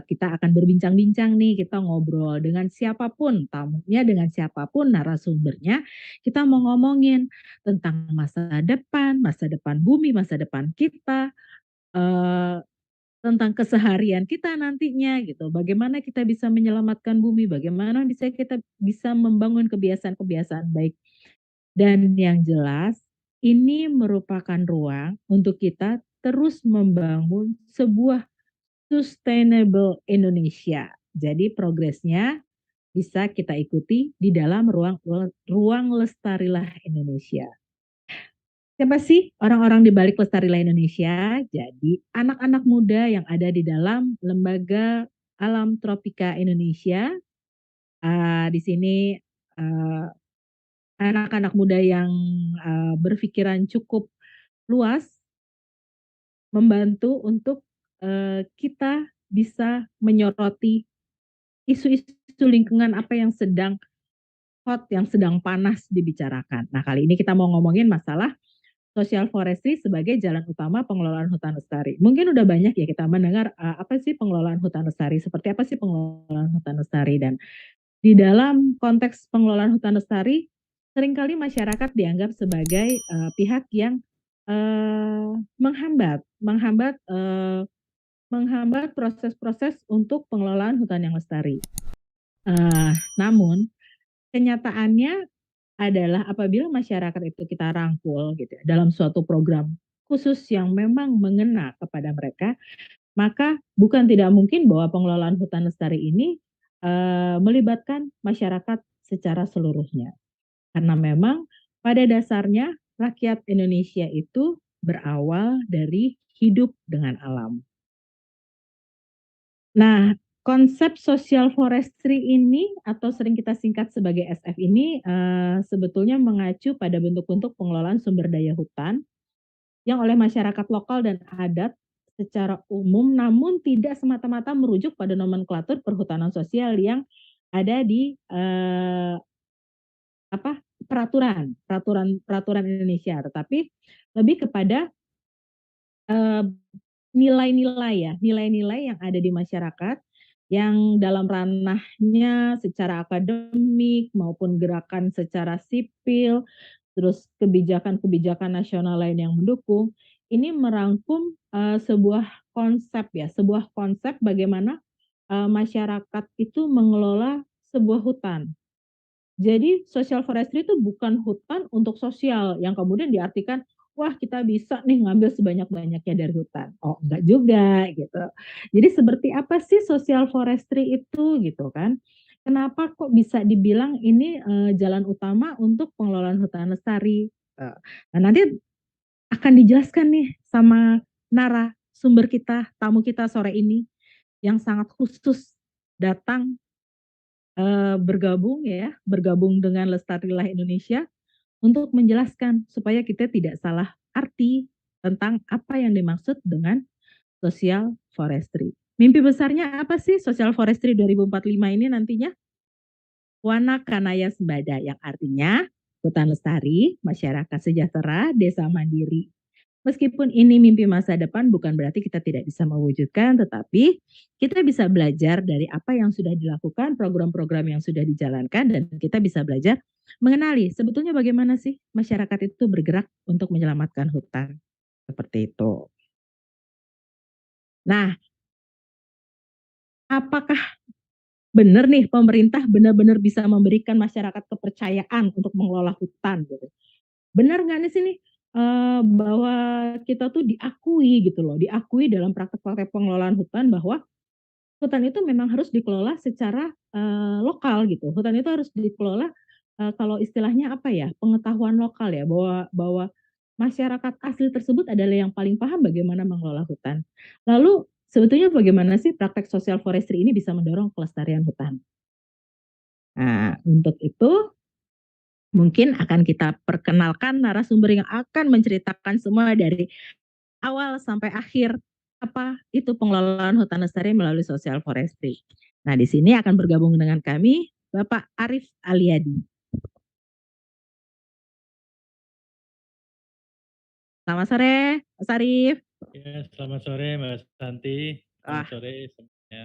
kita akan berbincang-bincang nih, kita ngobrol dengan siapapun, tamunya dengan siapapun, narasumbernya, kita mau ngomongin tentang masa depan bumi, masa depan kita, eh, tentang keseharian kita nantinya gitu. Bagaimana kita bisa menyelamatkan bumi, bagaimana kita bisa membangun kebiasaan-kebiasaan baik. Dan yang jelas, ini merupakan ruang untuk kita terus membangun sebuah sustainable Indonesia. Jadi progresnya bisa kita ikuti di dalam ruang lestarilah Indonesia. Siapa sih orang-orang di balik Lestarilah Indonesia? Jadi anak-anak muda yang ada di dalam Lembaga Alam Tropika Indonesia. Di sini uh, anak-anak muda yang berpikiran cukup luas, membantu untuk kita bisa menyoroti isu-isu lingkungan apa yang sedang hot, yang sedang panas dibicarakan. Nah, kali ini kita mau ngomongin masalah social forestry sebagai jalan utama pengelolaan hutan lestari. Mungkin udah banyak ya kita mendengar apa sih pengelolaan hutan lestari, seperti apa sih pengelolaan hutan lestari, dan di dalam konteks pengelolaan hutan lestari seringkali masyarakat dianggap sebagai pihak yang menghambat proses-proses untuk pengelolaan hutan yang lestari. Namun kenyataannya adalah apabila masyarakat itu kita rangkul gitu ya, dalam suatu program khusus yang memang mengena kepada mereka, maka bukan tidak mungkin bahwa pengelolaan hutan lestari ini melibatkan masyarakat secara seluruhnya. Karena memang pada dasarnya rakyat Indonesia itu berawal dari hidup dengan alam. Nah, konsep social forestry ini atau sering kita singkat sebagai SF ini sebetulnya mengacu pada bentuk-bentuk pengelolaan sumber daya hutan yang oleh masyarakat lokal dan adat secara umum, namun tidak semata-mata merujuk pada nomenklatur perhutanan sosial yang ada di peraturan Indonesia, tetapi lebih kepada nilai-nilai yang ada di masyarakat yang dalam ranahnya secara akademik maupun gerakan secara sipil, terus kebijakan-kebijakan nasional lain yang mendukung, ini merangkum sebuah konsep bagaimana masyarakat itu mengelola sebuah hutan. Jadi social forestry itu bukan hutan untuk sosial yang kemudian diartikan wah kita bisa nih ngambil sebanyak-banyaknya dari hutan. Oh enggak juga gitu. Jadi seperti apa sih social forestry itu gitu kan? Kenapa kok bisa dibilang ini jalan utama untuk pengelolaan hutan lestari? Nah nanti akan dijelaskan nih sama Nara sumber kita, tamu kita sore ini yang sangat khusus datang bergabung dengan Lestarilah Indonesia untuk menjelaskan supaya kita tidak salah arti tentang apa yang dimaksud dengan social forestry. Mimpi besarnya apa sih social forestry 2045 ini nantinya? Wana Kanaya Sembada, yang artinya hutan lestari, masyarakat sejahtera, desa mandiri. Meskipun ini mimpi masa depan, bukan berarti kita tidak bisa mewujudkan, tetapi kita bisa belajar dari apa yang sudah dilakukan, program-program yang sudah dijalankan, dan kita bisa belajar mengenali sebetulnya bagaimana sih masyarakat itu bergerak untuk menyelamatkan hutan. Seperti itu. Nah, apakah benar nih pemerintah benar-benar bisa memberikan masyarakat kepercayaan untuk mengelola hutan gitu? Benar nggak nih sini bahwa kita tuh diakui gitu loh, diakui dalam praktek-praktek pengelolaan hutan bahwa hutan itu memang harus dikelola secara lokal gitu. Hutan itu harus dikelola kalau istilahnya apa ya, pengetahuan lokal ya, bahwa bahwa masyarakat asli tersebut adalah yang paling paham bagaimana mengelola hutan. Lalu sebetulnya bagaimana sih praktek social forestry ini bisa mendorong kelestarian hutan? Nah, untuk itu mungkin akan kita perkenalkan narasumber yang akan menceritakan semua dari awal sampai akhir apa itu pengelolaan hutan lestari melalui social forestry. Nah, di sini akan bergabung dengan kami Bapak Arif Aliadi. Selamat sore, Mas Arif. Ya, selamat sore Mbak Santi. Selamat Wah, sore semuanya.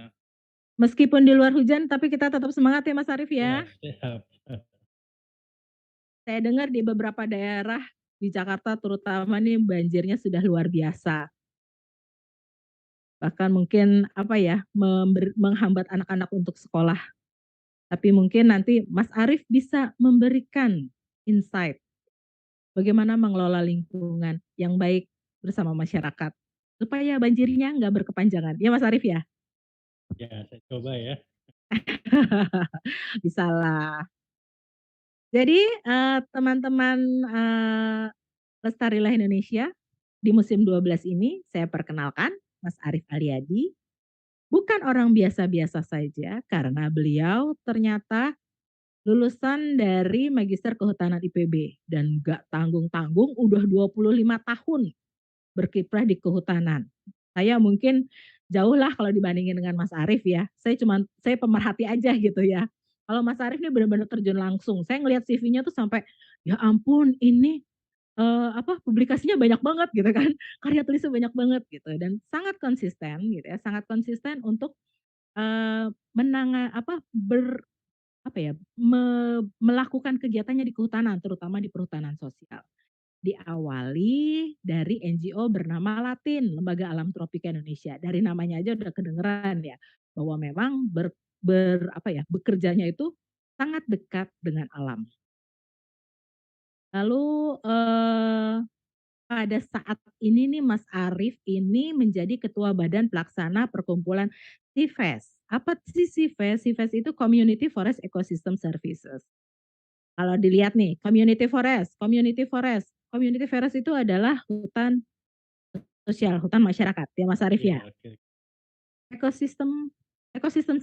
Meskipun di luar hujan, tapi kita tetap semangat ya Mas Arief Ya, ya. siap. Saya dengar di beberapa daerah di Jakarta terutama nih banjirnya sudah luar biasa. Bahkan mungkin apa ya, menghambat anak-anak untuk sekolah. Tapi mungkin nanti Mas Arief bisa memberikan insight bagaimana mengelola lingkungan yang baik bersama masyarakat supaya banjirnya nggak berkepanjangan. Ya Mas Arief ya? Ya, saya coba ya. Bisalah. Jadi teman-teman Lestarilah Indonesia di musim 12 ini saya perkenalkan Mas Arief Aliadi. Bukan orang biasa-biasa saja karena beliau ternyata lulusan dari Magister Kehutanan IPB dan gak tanggung-tanggung udah 25 tahun berkiprah di kehutanan. Saya mungkin jauh lah kalau dibandingin dengan Mas Arief ya. Saya pemerhati aja gitu ya. Kalau Mas Arief ini benar-benar terjun langsung. Saya ngelihat CV-nya tuh sampai ya ampun ini publikasinya banyak banget gitu kan. Karya tulisnya banyak banget gitu dan sangat konsisten gitu ya. Sangat konsisten untuk menanga apa ber apa ya, melakukan kegiatannya di kehutanan, terutama di perhutanan sosial. Diawali dari NGO bernama Latin, Lembaga Alam Tropika Indonesia. Dari namanya aja udah kedengeran ya, bahwa memang bekerjanya itu sangat dekat dengan alam. Lalu pada saat ini nih Mas Arief ini menjadi ketua badan pelaksana perkumpulan CIFES. Apa sih CIFES? CIFES itu Community Forest Ecosystem Services. Kalau dilihat nih, community forest itu adalah hutan sosial, hutan masyarakat ya Mas Arief Ya, ya. oke. Ekosistem ecosystem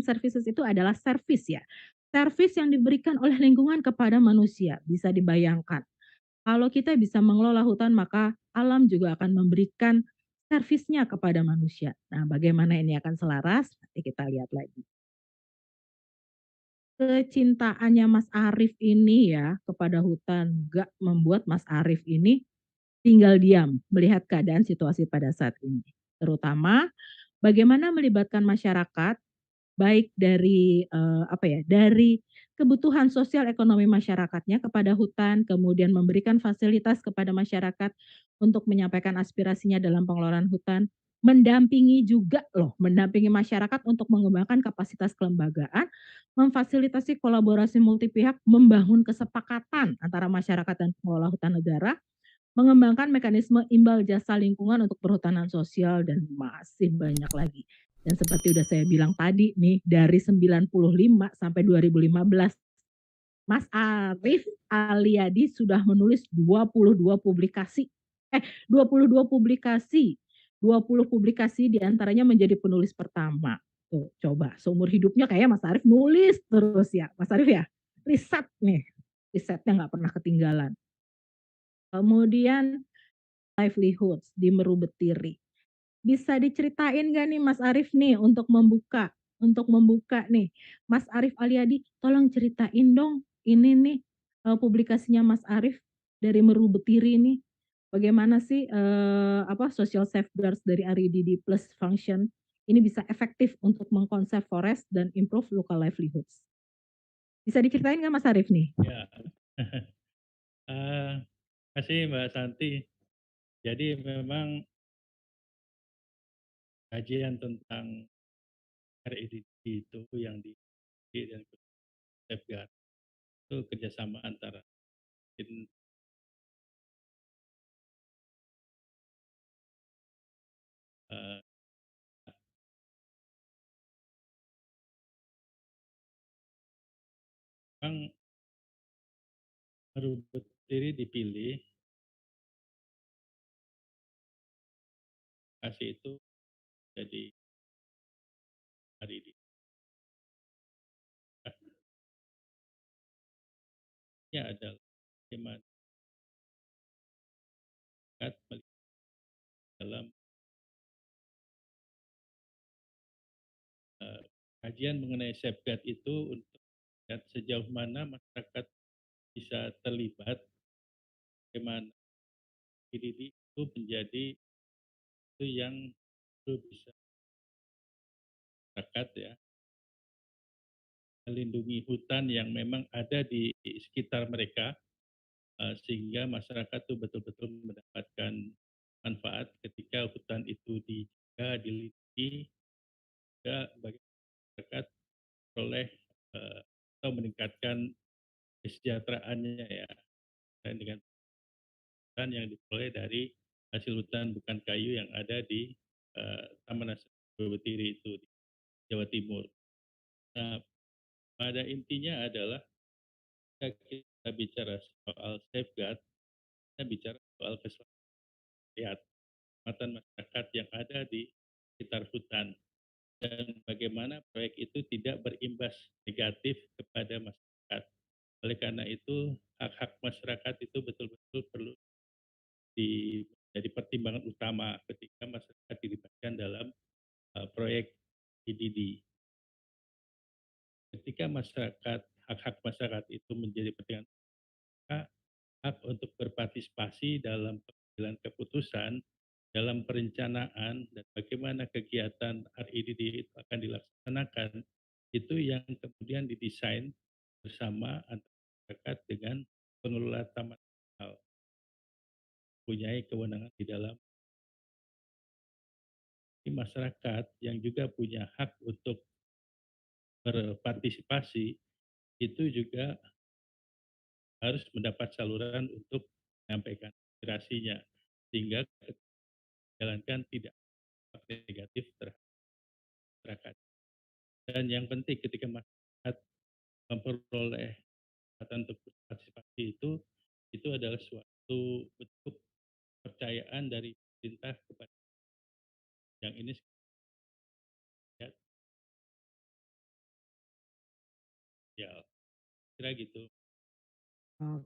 services itu adalah service ya. Service yang diberikan oleh lingkungan kepada manusia. Bisa dibayangkan. Kalau kita bisa mengelola hutan maka alam juga akan memberikan servisnya kepada manusia. Nah, bagaimana ini akan selaras? Nanti kita lihat lagi. Kecintaannya Mas Arief ini ya kepada hutan gak membuat Mas Arief ini tinggal diam melihat keadaan situasi pada saat ini. Terutama bagaimana melibatkan masyarakat baik dari dari kebutuhan sosial ekonomi masyarakatnya kepada hutan, kemudian memberikan fasilitas kepada masyarakat untuk menyampaikan aspirasinya dalam pengelolaan hutan, mendampingi juga loh, mendampingi masyarakat untuk mengembangkan kapasitas kelembagaan, memfasilitasi kolaborasi multi pihak, membangun kesepakatan antara masyarakat dan pengelola hutan negara, mengembangkan mekanisme imbal jasa lingkungan untuk perhutanan sosial dan masih banyak lagi. Dan seperti udah saya bilang tadi nih, dari 95 sampai 2015, Mas Arief Aliadi sudah menulis 22 publikasi. 22 publikasi. 20 publikasi diantaranya menjadi penulis pertama. Tuh, coba seumur hidupnya kayak Mas Arief nulis terus ya. Mas Arief ya, riset nih. Risetnya nggak pernah ketinggalan. Kemudian livelihoods di Meru Betiri. Bisa diceritain nggak nih Mas Arief nih untuk membuka nih. Mas Arief Aliadi, tolong ceritain dong ini nih publikasinya Mas Arief dari Meru Betiri nih. Bagaimana sih social safeguards dari REDD plus function ini bisa efektif untuk mengkonsep forest dan improve local livelihoods. Bisa diceritain nggak Mas Arief nih? Ya. Terima kasih Mbak Santi. Jadi memang kajian tentang REDD itu yang di dan safeguard itu kerjasama antara uh, memang merubah diri dipilih kasih itu jadi REDD. Ini adalah tema dalam kajian mengenai safeguard itu untuk lihat sejauh mana masyarakat bisa terlibat, bagaimana REDD itu menjadi itu yang itu bisa masyarakat ya, melindungi hutan yang memang ada di sekitar mereka, sehingga masyarakat tuh betul-betul mendapatkan manfaat ketika hutan itu dijaga, dilindungi, juga bagi masyarakat oleh, atau meningkatkan kesejahteraannya ya, dan dengan hutan yang diperoleh dari hasil hutan bukan kayu yang ada di, Taman Nasional Bebetiri itu di Jawa Timur. Nah, pada intinya adalah ketika kita bicara soal safeguard, kita bicara soal keselamatan masyarakat yang ada di sekitar hutan dan bagaimana proyek itu tidak berimbas negatif kepada masyarakat. Oleh karena itu, hak-hak masyarakat itu betul-betul perlu jadi pertimbangan utama ketika masyarakat dilibatkan dalam, proyek PDD. Ketika masyarakat hak-hak masyarakat itu menjadi pertimbangan utama, hak untuk berpartisipasi dalam pengambilan keputusan, dalam perencanaan dan bagaimana kegiatan RIDD itu akan dilaksanakan, itu yang kemudian didesain bersama antara masyarakat dengan pengelola taman nasional, mempunyai kewenangan di dalam masyarakat yang juga punya hak untuk berpartisipasi, itu juga harus mendapat saluran untuk menyampaikan aspirasinya, sehingga jalankan tidak negatif terhadap masyarakat. Dan yang penting ketika masyarakat memperoleh kesempatan untuk berpartisipasi itu adalah suatu bentuk kepercayaan dari pemerintah kepada yang ini ya, ya kira gitu. Oke.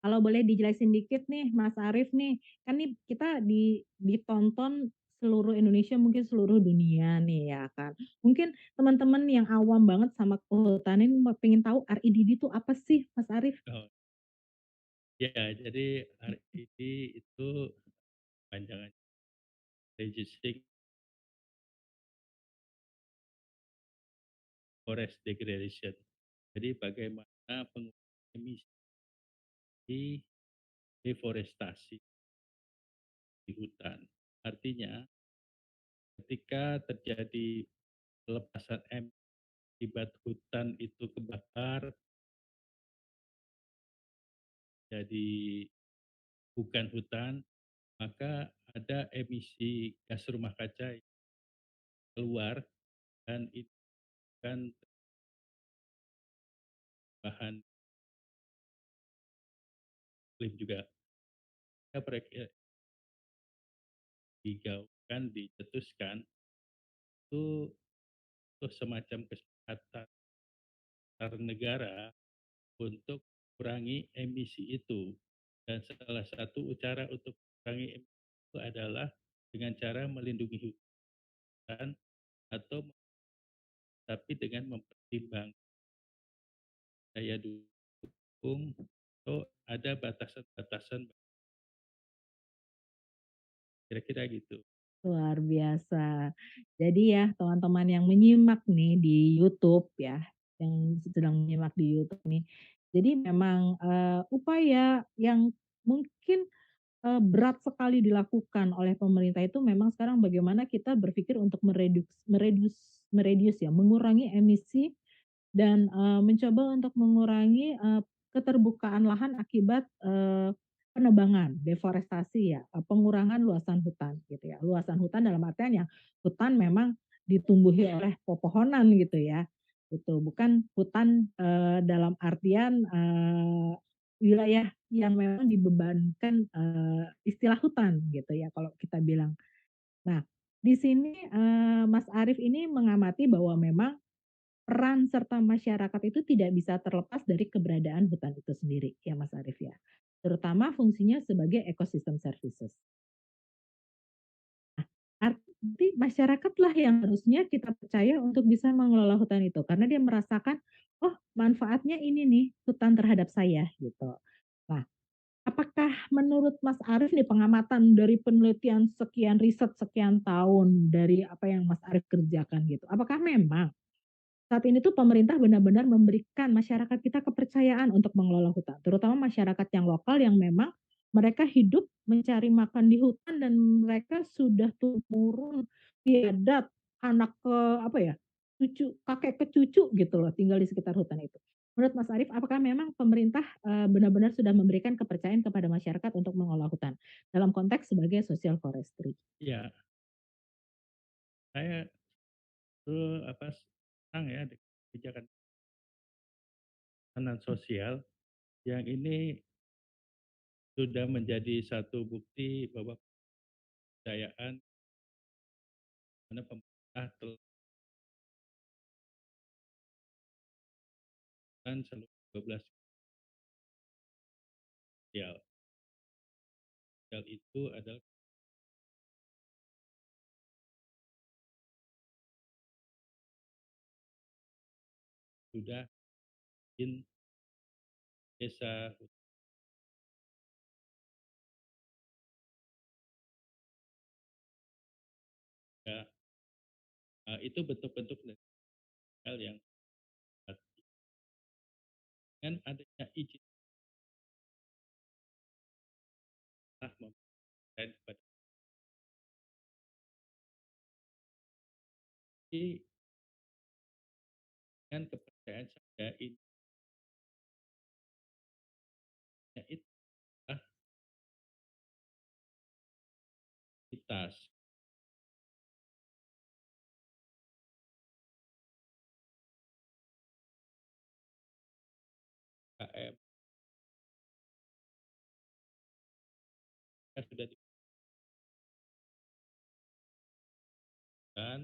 Kalau boleh dijelasin dikit nih Mas Arief nih, kan nih kita ditonton seluruh Indonesia, mungkin seluruh dunia nih ya kan. Mungkin teman-teman yang awam banget sama kehutanan ini pengen tahu RIDD itu apa sih Mas Arief? Oh, ya jadi RID itu panjangan Reducing Forest Degradation. Jadi bagaimana pengurangan emisi deforestasi di hutan. Artinya ketika terjadi pelepasan emisi akibat hutan itu kebakar, jadi bukan hutan, maka ada emisi gas rumah kaca yang keluar dan itu kan bahan iklim juga. Proyek digaungkan, dicetuskan itu untuk semacam kesepakatan antar negara untuk kurangi emisi itu. Dan salah satu cara untuk kurangi emisi itu adalah dengan cara melindungi hutan atau tapi dengan mempertimbangkan daya dukung atau ada batasan-batasan kira-kira gitu. Luar biasa. Jadi ya teman-teman yang menyimak nih di YouTube ya, yang sedang menyimak di YouTube nih. Jadi memang, upaya yang mungkin, berat sekali dilakukan oleh pemerintah itu memang sekarang bagaimana kita berpikir untuk meredius ya, mengurangi emisi dan, mencoba untuk mengurangi, keterbukaan lahan akibat, penebangan, deforestasi ya, pengurangan luasan hutan gitu ya. Luasan hutan dalam artian yang hutan memang ditumbuhi oleh pepohonan gitu ya, gitu. Bukan hutan, dalam artian, wilayah yang memang dibebankan, istilah hutan gitu ya kalau kita bilang. Nah, di sini, Mas Arief ini mengamati bahwa memang peran serta masyarakat itu tidak bisa terlepas dari keberadaan hutan itu sendiri ya Mas Arief ya. Terutama fungsinya sebagai ecosystem services. Arti masyarakatlah yang harusnya kita percaya untuk bisa mengelola hutan itu karena dia merasakan, "Oh manfaatnya ini nih hutan terhadap saya," gitu. Nah, apakah menurut Mas Arief nih pengamatan dari penelitian sekian riset sekian tahun dari apa yang Mas Arief kerjakan gitu, apakah memang saat ini tuh pemerintah benar-benar memberikan masyarakat kita kepercayaan untuk mengelola hutan, terutama masyarakat yang lokal yang memang mereka hidup mencari makan di hutan dan mereka sudah turun biadat anak ke apa ya, cucu kakek ke cucu gitu loh tinggal di sekitar hutan itu. Menurut Mas Arief, apakah memang pemerintah, benar-benar sudah memberikan kepercayaan kepada masyarakat untuk mengelola hutan, dalam konteks sebagai social forestry? Iya, saya apa, senang ya dengan kebijakan perhutanan sosial yang ini sudah menjadi satu bukti bahwa kepercayaan mana pemerintah telah melakukan seluruh 12 sosial. Sosial itu adalah sudah in desa hutan, itu bentuk-bentuk dari hal yang dengan adanya izin pemerintah memberikan kepada ini dengan kepercayaan saya ini itu adalah prioritas KM yang sudah diberikan,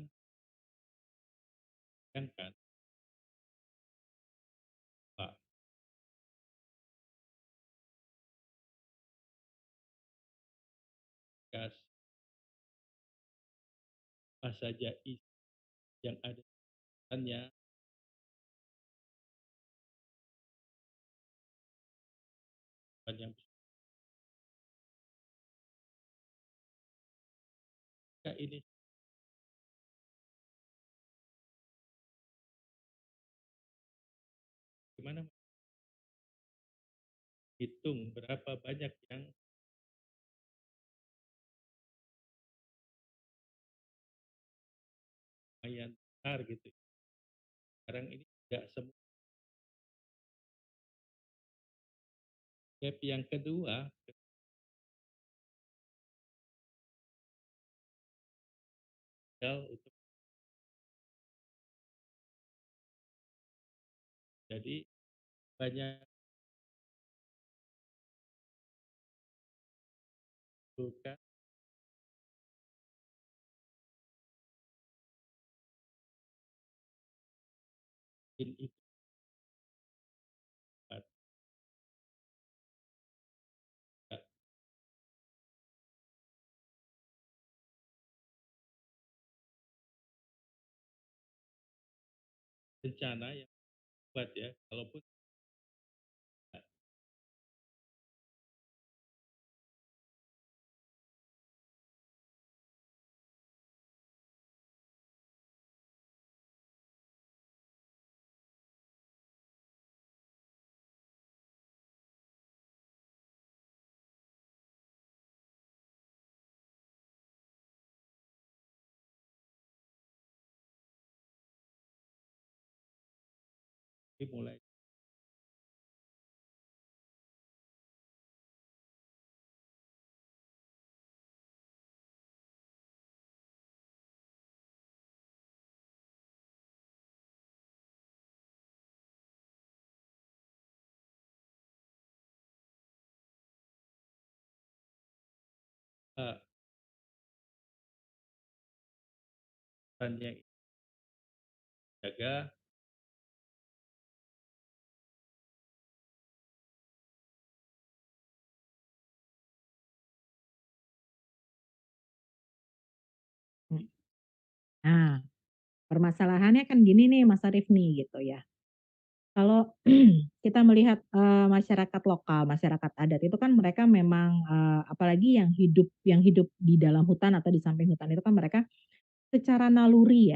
kan Pak Gas apa saja isi yang ada di dalamnya dan yang bisa ini gimana hitung berapa banyak yang lumayan besar gitu. Sekarang ini tidak semua. Gap yang kedua, gagal untuk jadi banyak bukan itu rencana yang kuat ya, kalaupun dimulai uh, yang jaga Mhm. Nah, permasalahannya kan gini nih Mas Arief nih gitu ya. Kalau kita melihat, masyarakat lokal, masyarakat adat itu kan mereka memang, apalagi yang hidup di dalam hutan atau di samping hutan itu kan mereka secara naluri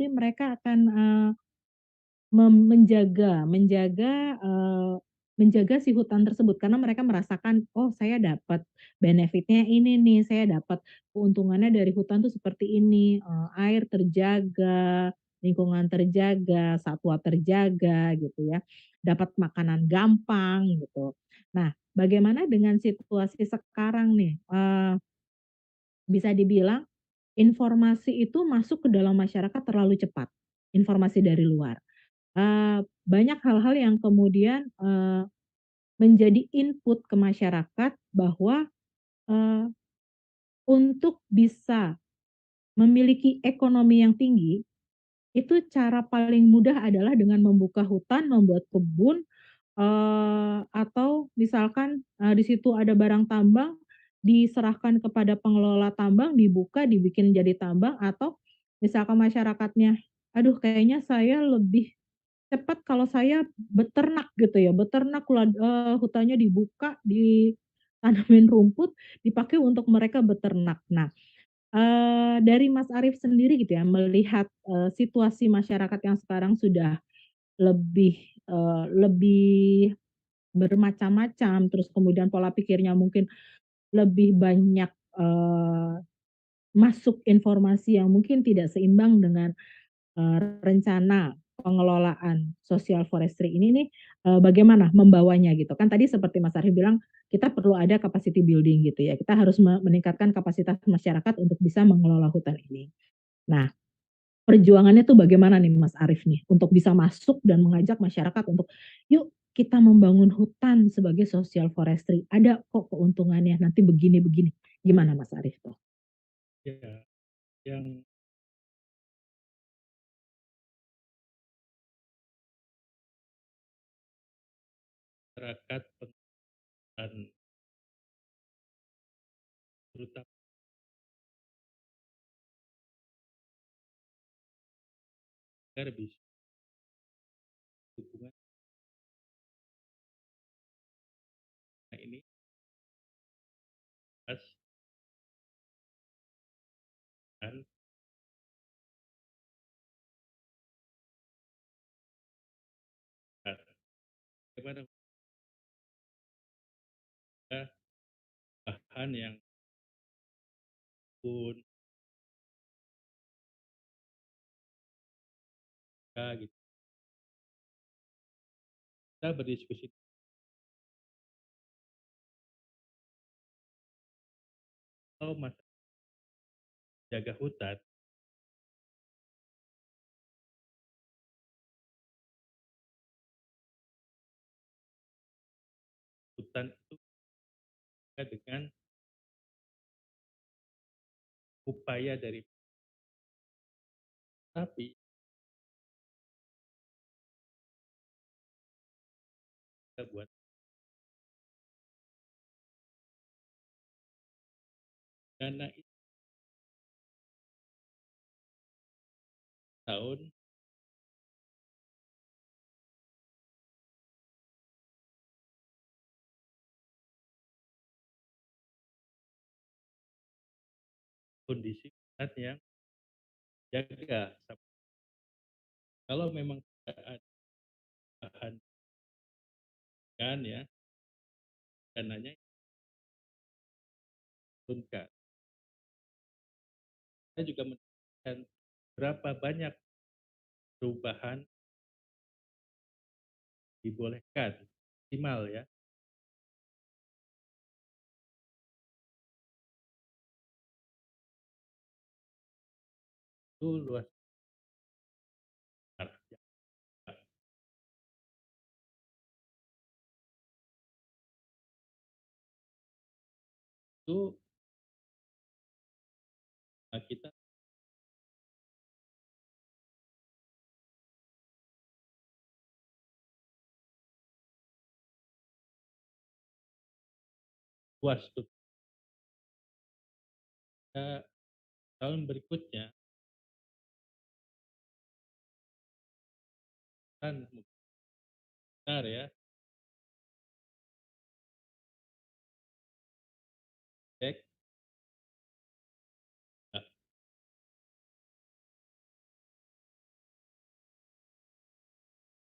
mereka akan, menjaga si hutan tersebut karena mereka merasakan, "Oh saya dapat benefit-nya ini nih, saya dapat keuntungannya dari hutan tuh seperti ini, air terjaga, lingkungan terjaga, satwa terjaga," gitu ya, dapat makanan gampang gitu. Nah, bagaimana dengan situasi sekarang nih, bisa dibilang informasi itu masuk ke dalam masyarakat terlalu cepat, informasi dari luar. Banyak hal-hal yang kemudian, menjadi input ke masyarakat bahwa, eee, untuk bisa memiliki ekonomi yang tinggi, itu cara paling mudah adalah dengan membuka hutan, membuat kebun, atau misalkan, di situ ada barang tambang, diserahkan kepada pengelola tambang, dibuka, dibikin jadi tambang, atau misalkan masyarakatnya, "Aduh kayaknya saya lebih cepat kalau saya beternak," gitu ya, beternak hutannya dibuka, ditanamin rumput, dipakai untuk mereka beternak. Nah, dari Mas Arief sendiri gitu ya, melihat, situasi masyarakat yang sekarang sudah lebih, lebih bermacam-macam, terus kemudian pola pikirnya mungkin lebih banyak, masuk informasi yang mungkin tidak seimbang dengan rencana pengelolaan social forestry ini nih, bagaimana membawanya gitu? Kan tadi seperti Mas Arfi bilang, kita perlu ada capacity building gitu ya, kita harus meningkatkan kapasitas masyarakat untuk bisa mengelola hutan ini. Nah, perjuangannya tuh bagaimana nih Mas Arif nih, untuk bisa masuk dan mengajak masyarakat untuk, "Yuk kita membangun hutan sebagai social forestry, ada kok keuntungannya, nanti begini-begini." Gimana Mas Arif tuh? Ya, yang masyarakat dan terutama agar bisa hubungan ini pas dan bagaimana kita bahan yang pun kita gitu. Kita berdiskusi kalau masalah jaga hutan, hutan itu dengan upaya dari tapi kita buat dana itu tahun kondisi hutan yang jaga. Kalau memang tidak ada bahan kan ya, dananya diturunkan. Saya juga menentukan berapa banyak perubahan dibolehkan maksimal ya, itu luas besar. Itu kita puas tuh. Kita tahun berikutnya kan Bentar ya, cek. Nah,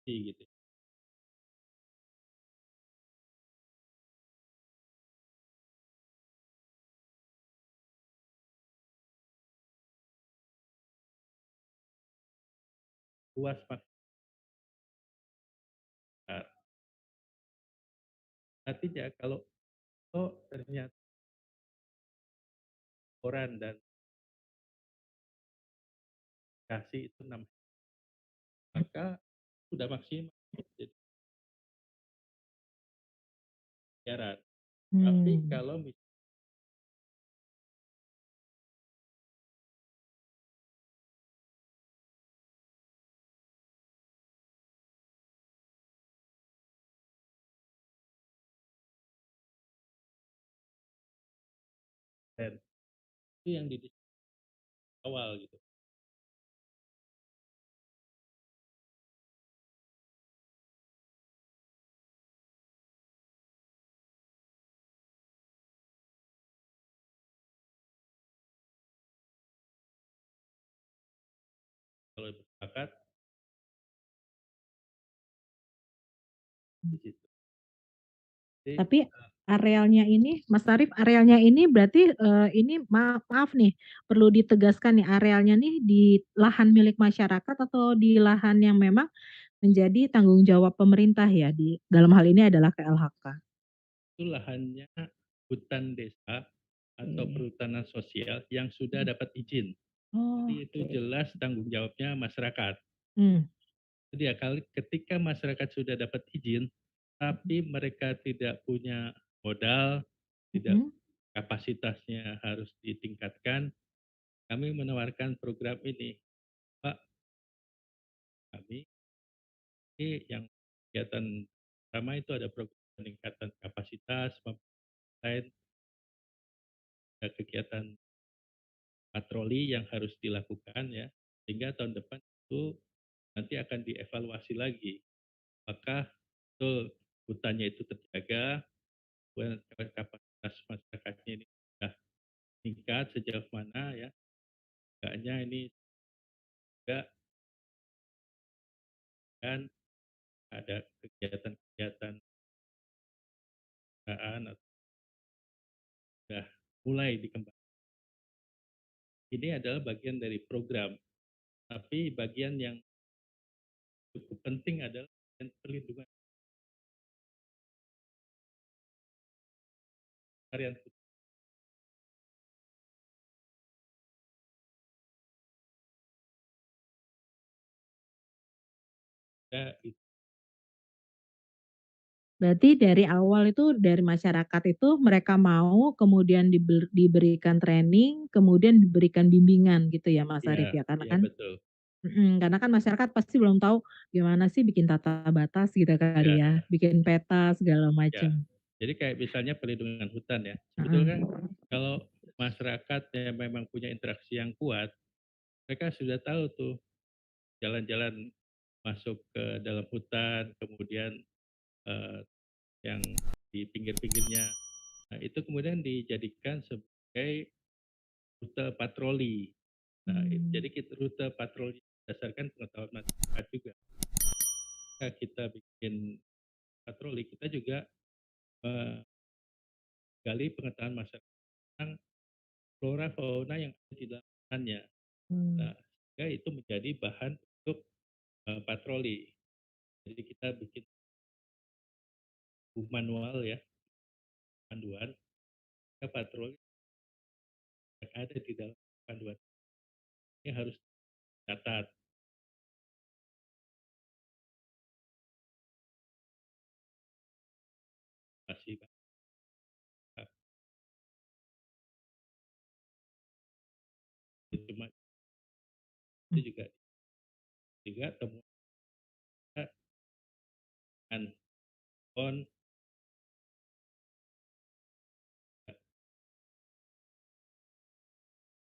gitu. Luas maksimal. Artinya kalau oh, ternyata koran dan kasih itu 6, maka sudah maksimal. Jadi siaran. Tapi Hmm. kalau misalnya itu yang di awal gitu. Kalau bersepakat di situ. Jadi Tapi arealnya ini, Mas Arif, arealnya ini berarti, ini maaf nih, perlu ditegaskan nih, arealnya nih di lahan milik masyarakat atau di lahan yang memang menjadi tanggung jawab pemerintah ya, di dalam hal ini adalah KLHK? itu lahannya hutan desa atau Oke. perhutanan sosial yang sudah Mhm. dapat izin. Jadi itu Oke. jelas tanggung jawabnya masyarakat. Mmm. Jadi ya kali ketika masyarakat sudah dapat izin, Mhm. tapi mereka tidak punya modal, tidak Mhm. kapasitasnya harus ditingkatkan, kami menawarkan program ini. Pak, kami ini yang kegiatan pertama itu ada program peningkatan kapasitas, lain ada kegiatan patroli yang harus dilakukan ya, sehingga tahun depan itu nanti akan dievaluasi lagi. Apakah betul hutannya itu terjaga, kemudian kapasitas masyarakatnya ini sudah meningkat sejauh mana ya, enggaknya ini juga kan ada kegiatan-kegiatan atau sudah mulai dikembangkan. Ini adalah bagian dari program, tapi bagian yang cukup penting adalah perlindungan harian kita itu Berarti dari awal itu, dari masyarakat itu mereka mau, kemudian diberikan training, kemudian diberikan bimbingan gitu ya, Mas ya, Arif ya? Karena ya kan betul. karena kan masyarakat pasti belum tahu gimana sih bikin tata batas gitu Ya, kali ya, bikin peta segala ya. macam. Jadi kayak misalnya perlindungan hutan ya. Heeh. Sebetulnya kan kalau masyarakat yang memang punya interaksi yang kuat, mereka sudah tahu tuh jalan-jalan masuk ke dalam hutan, kemudian eh, yang di pinggir-pinggirnya. Nah, itu kemudian dijadikan sebagai rute patroli. Nah, Mmm. jadi kita rute patroli berdasarkan pengetahuan masyarakat juga. Ketika kita bikin patroli, kita juga menggali pengetahuan masyarakat tentang flora fauna yang ada di dalamnya. Mmm. Nah, sehingga itu menjadi bahan untuk patroli. Jadi kita bikin manual ya, panduan, kita patroli yang ada di dalam panduan ini harus dicatat, masih cuma Mmm. itu juga temuan dengan on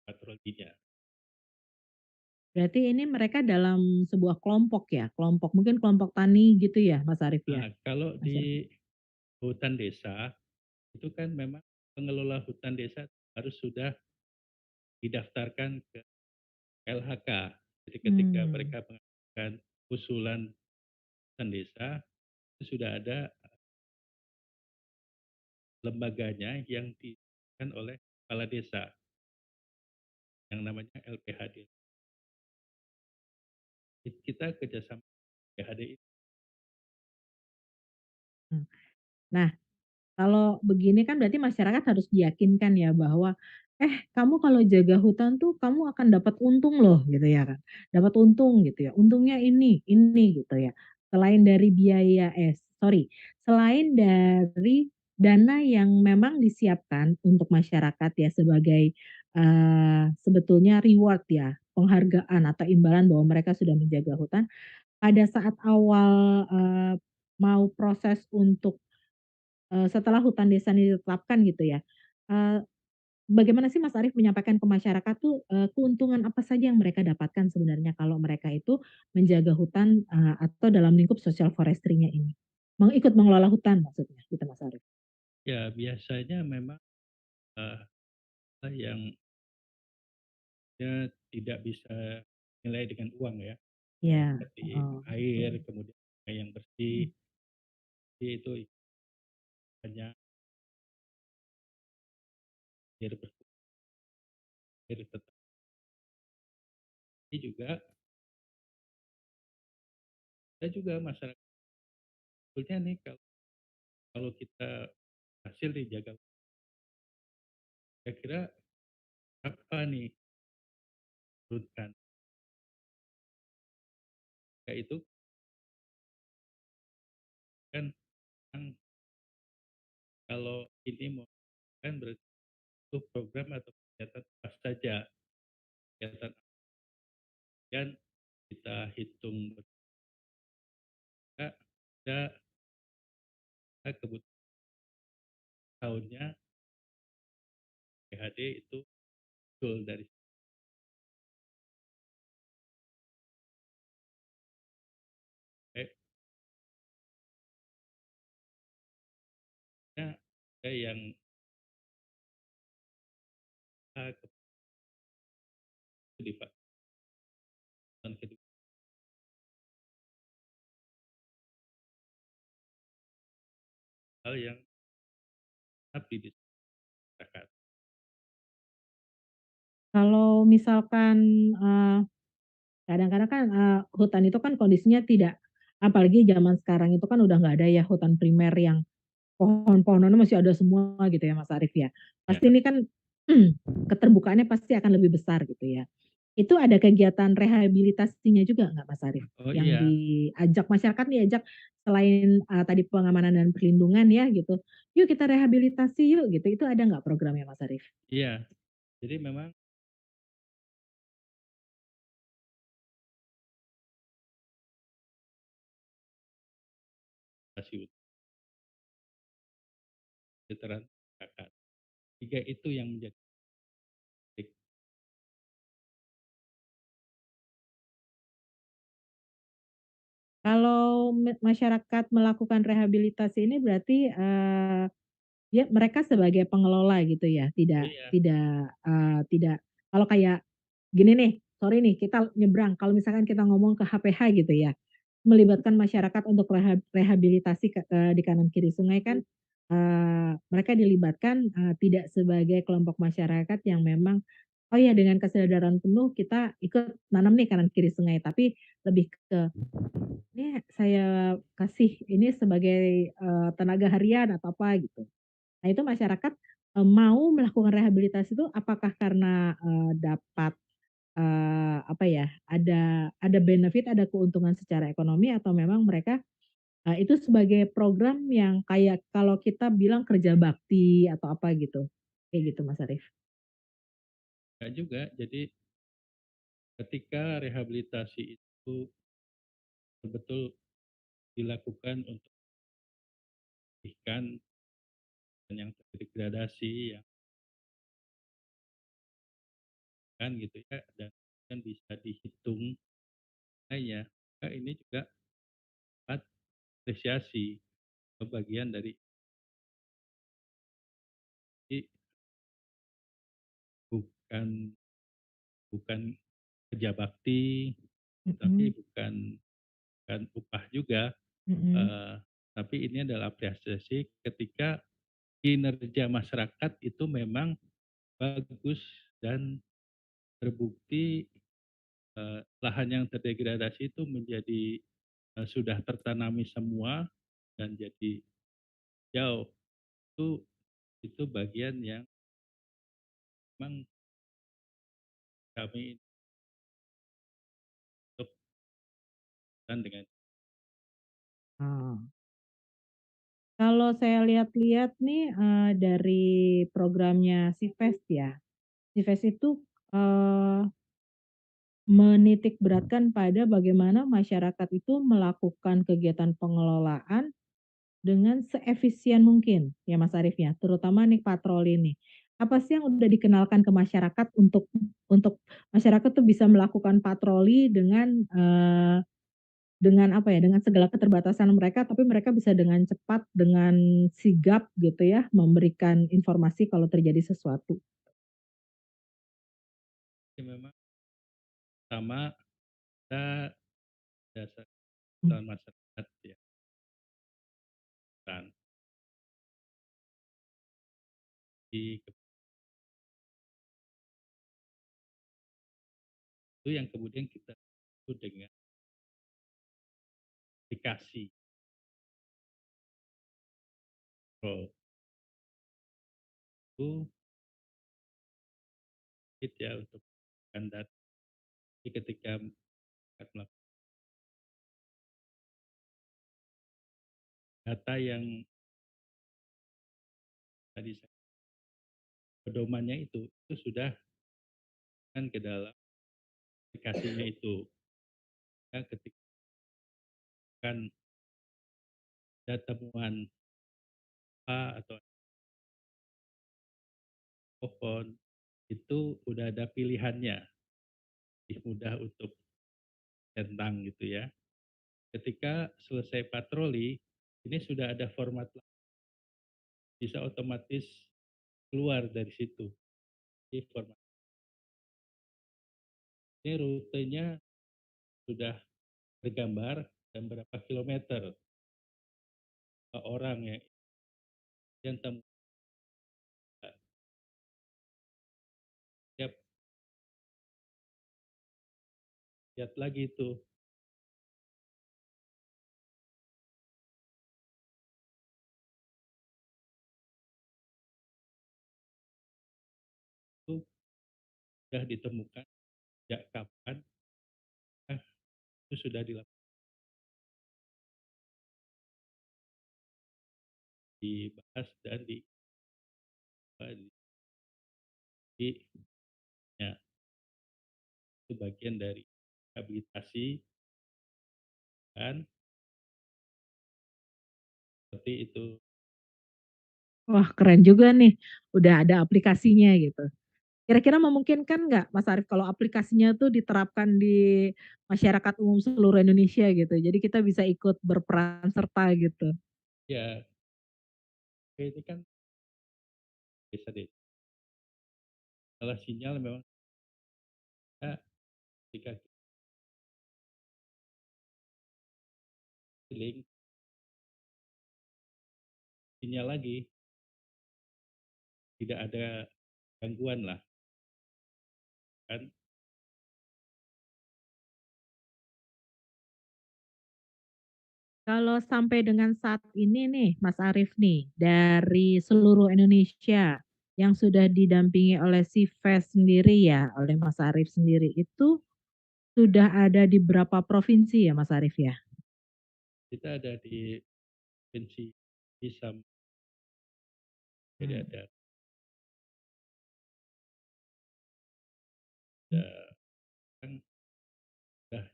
patrolinya. Berarti ini mereka dalam sebuah kelompok ya? Kelompok mungkin kelompok tani gitu ya, Mas Arif ya? Nah, kalau Masyarakat. di hutan desa, itu kan memang pengelola hutan desa harus sudah didaftarkan ke LHK. Jadi ketika Mmm. mereka mengajukan usulan hutan desa, itu sudah ada lembaganya yang didirikan oleh kepala desa yang namanya LPHD. Kita kerjasama LPHD itu. Mmm. Nah, kalau begini kan berarti masyarakat harus diyakinkan ya bahwa, kamu kalau jaga hutan tuh kamu akan dapat untung loh," gitu ya kan. Dapat untung gitu ya, untungnya ini gitu ya. Selain dari selain dari dana yang memang disiapkan untuk masyarakat ya sebagai, sebetulnya reward ya, penghargaan atau imbalan bahwa mereka sudah menjaga hutan, pada saat awal, mau proses untuk setelah hutan desa ini ditetapkan gitu ya, eee, bagaimana sih Mas Arief menyampaikan ke masyarakat tuh, keuntungan apa saja yang mereka dapatkan sebenarnya kalau mereka itu menjaga hutan, atau dalam lingkup social forestry-nya ini? Ikut mengelola hutan maksudnya gitu Mas Arief? Ya biasanya memang, eee, yang tidak bisa nilai dengan uang ya, Iya, seperti heeh, air, betul. kemudian sungai yang bersih, Mhm. itu hanya air bersih, air tetap. Tapi juga ada juga masyarakat sebetulnya nih kalau kalau kita berhasil nih jaga, kira-kira apa nih menurunkan, ya itu kan memang kalau ini mau kan berarti itu program atau kegiatan apa saja, kegiatan yang kita hitung bersama ada kebutuhan tahunnya PHD itu betul dari sampai ada yang kedua hal yang tetap masyarakat. Kalau misalkan, kadang-kadang kan, hutan itu kan kondisinya tidak apalagi zaman sekarang itu kan udah nggak ada ya hutan primer yang pohon-pohonannya masih ada semua gitu ya Mas Arief ya. Ya, Pasti ini kan keterbukaannya pasti akan lebih besar gitu ya. Itu ada kegiatan rehabilitasinya juga nggak Mas Arief? oh Yang iya, diajak masyarakat diajak selain, tadi pengamanan dan perlindungan ya gitu, "Yuk kita rehabilitasi yuk," gitu, itu ada nggak programnya Mas Arief? iya. Jadi memang masih veteran masyarakat. 3 itu yang menjadi titik. Kalau masyarakat melakukan rehabilitasi ini berarti, ya mereka sebagai pengelola gitu ya, Oh tidak iya, tidak, tidak kalau kayak gini nih, sorry nih kita nyebrang, kalau misalkan kita ngomong ke HPH gitu ya, melibatkan masyarakat untuk rehabilitasi di kanan kiri sungai kan, mereka dilibatkan, tidak sebagai kelompok masyarakat yang memang, oh ya dengan kesadaran penuh kita ikut nanam nih kanan kiri sungai, tapi lebih ke ini saya kasih ini sebagai, tenaga harian atau apa gitu. Nah itu masyarakat, mau melakukan rehabilitasi itu apakah karena, dapat, apa ya, ada benefit, ada keuntungan secara ekonomi atau memang mereka, itu sebagai program yang kayak kalau kita bilang kerja bakti atau apa gitu, kayak gitu Mas Arief? enggak juga. Jadi ketika rehabilitasi itu betul-betul dilakukan untuk ikan dan yang terdegradasi, yang kan gitu ya, dan dan bisa dihitung nilainya, maka ini juga dapat apresiasi bagian dari i bukan bukan kerja bakti, Mhm, tapi bukan upah juga, mhm. eee, tapi ini adalah apresiasi ketika kinerja masyarakat itu memang bagus dan terbukti, lahan yang terdegradasi itu menjadi, sudah tertanami semua dan jadi hijau. Itu bagian yang memang kami untuk dengan Oh. Kalau saya lihat-lihat nih, dari programnya Sivest ya, Sivest itu, eee, menitikberatkan pada bagaimana masyarakat itu melakukan kegiatan pengelolaan dengan seefisien mungkin ya Mas Arief ya, terutama nih patroli nih. Apa sih yang udah dikenalkan ke masyarakat untuk masyarakat tuh bisa melakukan patroli dengan apa ya, dengan segala keterbatasan mereka, tapi mereka bisa dengan cepat, dengan sigap gitu ya, memberikan informasi kalau terjadi sesuatu. memang sama kita dasar Mmm. masyarakat ya kan, di itu yang kemudian kita sebut dengan aplikasi Pro itu ya untuk data. Jadi ketika akan melakukan data yang tadi saya pedomannya itu sudah kan ke dalam aplikasinya itu. Ya ketika kan ada temuan A atau pohon, itu udah ada pilihannya, lebih mudah untuk centang gitu ya. Ketika selesai patroli, ini sudah ada format, bisa otomatis keluar dari situ. Jadi format ini rutenya sudah tergambar dan berapa kilometer orang yang temukan. Tiap lihat lagi itu sudah ditemukan sejak kapan, ah, itu sudah dibahas dan di ya, itu bagian dari rehabilitasi kan seperti itu. Wah keren juga nih, udah ada aplikasinya gitu. Kira-kira memungkinkan nggak Mas Arief kalau aplikasinya tuh diterapkan di masyarakat umum seluruh Indonesia gitu, jadi kita bisa ikut berperan serta gitu? Ya, ini kan bisa deh, kalau sinyal memang kita ketika link sinyal lagi, tidak ada gangguan lah kan. Kalau sampai dengan saat ini nih, Mas Arief nih, dari seluruh Indonesia yang sudah didampingi oleh Sifes sendiri ya, oleh Mas Arief sendiri itu sudah ada di berapa provinsi ya Mas Arief ya? Kita ada di provinsi Isam, jadi Hmm. ada kan sudah